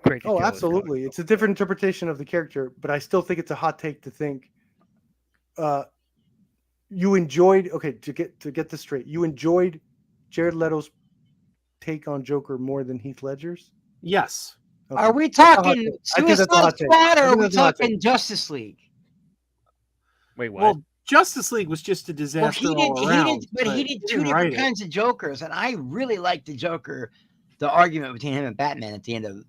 Crazy Joe Oh, is coming absolutely. from. It's a different interpretation of the character, but I still think it's a hot take to think you enjoyed to get this straight. You enjoyed Jared Leto's take on Joker more than Heath Ledger's? Yes. Okay. Are we That's a hot talking take. I think that's a Suicide hot take. Squad I or are think we that's a hot talking take. Justice League? Wait, what? Well, Justice League was just a Well, disaster he did. all around. He did, but he did two didn't different write it. kinds of Jokers, and I really liked the Joker, the argument between him and Batman at the end of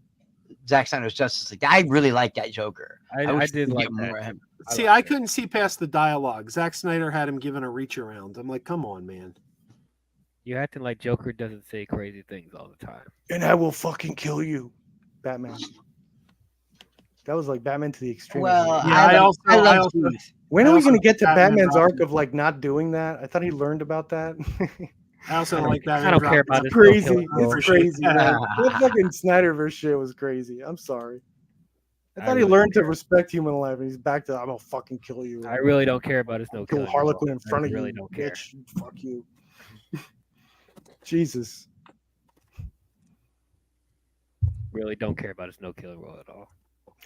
Zack Snyder's Justice League. I really liked that Joker. I wish did we could like get that. more of him. See, I couldn't see past the dialogue. Zack Snyder had him giving a reach around. I'm like, come on, man. You acting like Joker doesn't say crazy things all the time. And I will fucking kill you, Batman. That was like Batman to the extreme. Well, Yeah, I love also- Booth. when I are we also going to get to like Batman Batman's arc Robin. of like not doing that? I thought he learned about that. I also don't like that. I don't care about It's his no crazy. killing It's rule. crazy, man. That fucking Snyderverse shit was crazy. I'm sorry. I I thought he really learned to don't care. respect human life, and he's back to I'm gonna fucking kill you. I really don't care about his no kill killing Harlequin rule. in front I of really you. don't care. Bitch. Fuck you. Jesus. Really don't care about his no killing rule at all.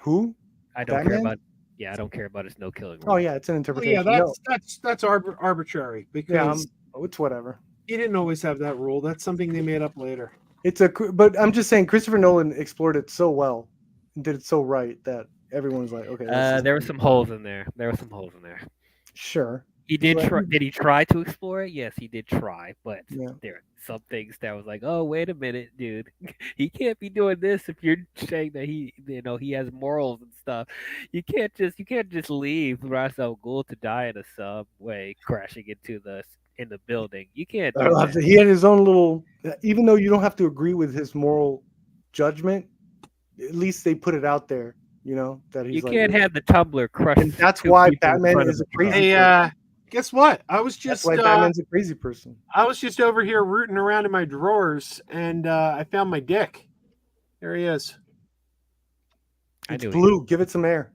Who? I don't care Batman? about. Yeah, I don't care about his no killing rule. Oh yeah, it's an Oh, interpretation. yeah, No, that's arbitrary because yeah, it's whatever. he didn't always have that rule. That's something they made up later. But I'm just saying Christopher Nolan explored it so well and did it so right that everyone's like, okay, this is There were some holes in there. There were some holes in there. sure. He did Right. try. Did he try to explore it? Yes, he did try, but Yeah. there are some things that was like, oh, wait a minute, dude, he can't be doing this if you're saying that he has morals and stuff. You can't just leave Ra's al Ghul to die in a subway crashing in the building. You can't do that. He had his own little. Even though you don't have to agree with his moral judgment, at least they put it out there. You know that he's You like, can't have the tumbler crush. and that's two why people in Batman front is of a crazy Hey, person. guess what? I was That's just why Batman's a crazy person. I was just over here rooting around in my drawers, and I found my dick. There he is. I It's knew blue. Give it some air.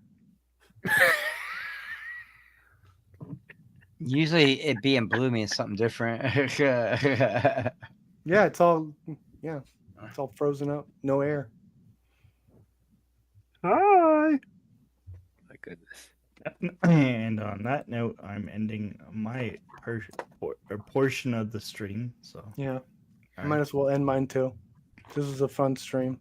Usually, it being blue means something different. Yeah, it's all frozen up. No air. Hi. My goodness. And on that note, I'm ending my portion of the stream. So Yeah, I All might right. as well end mine too. This was a fun stream.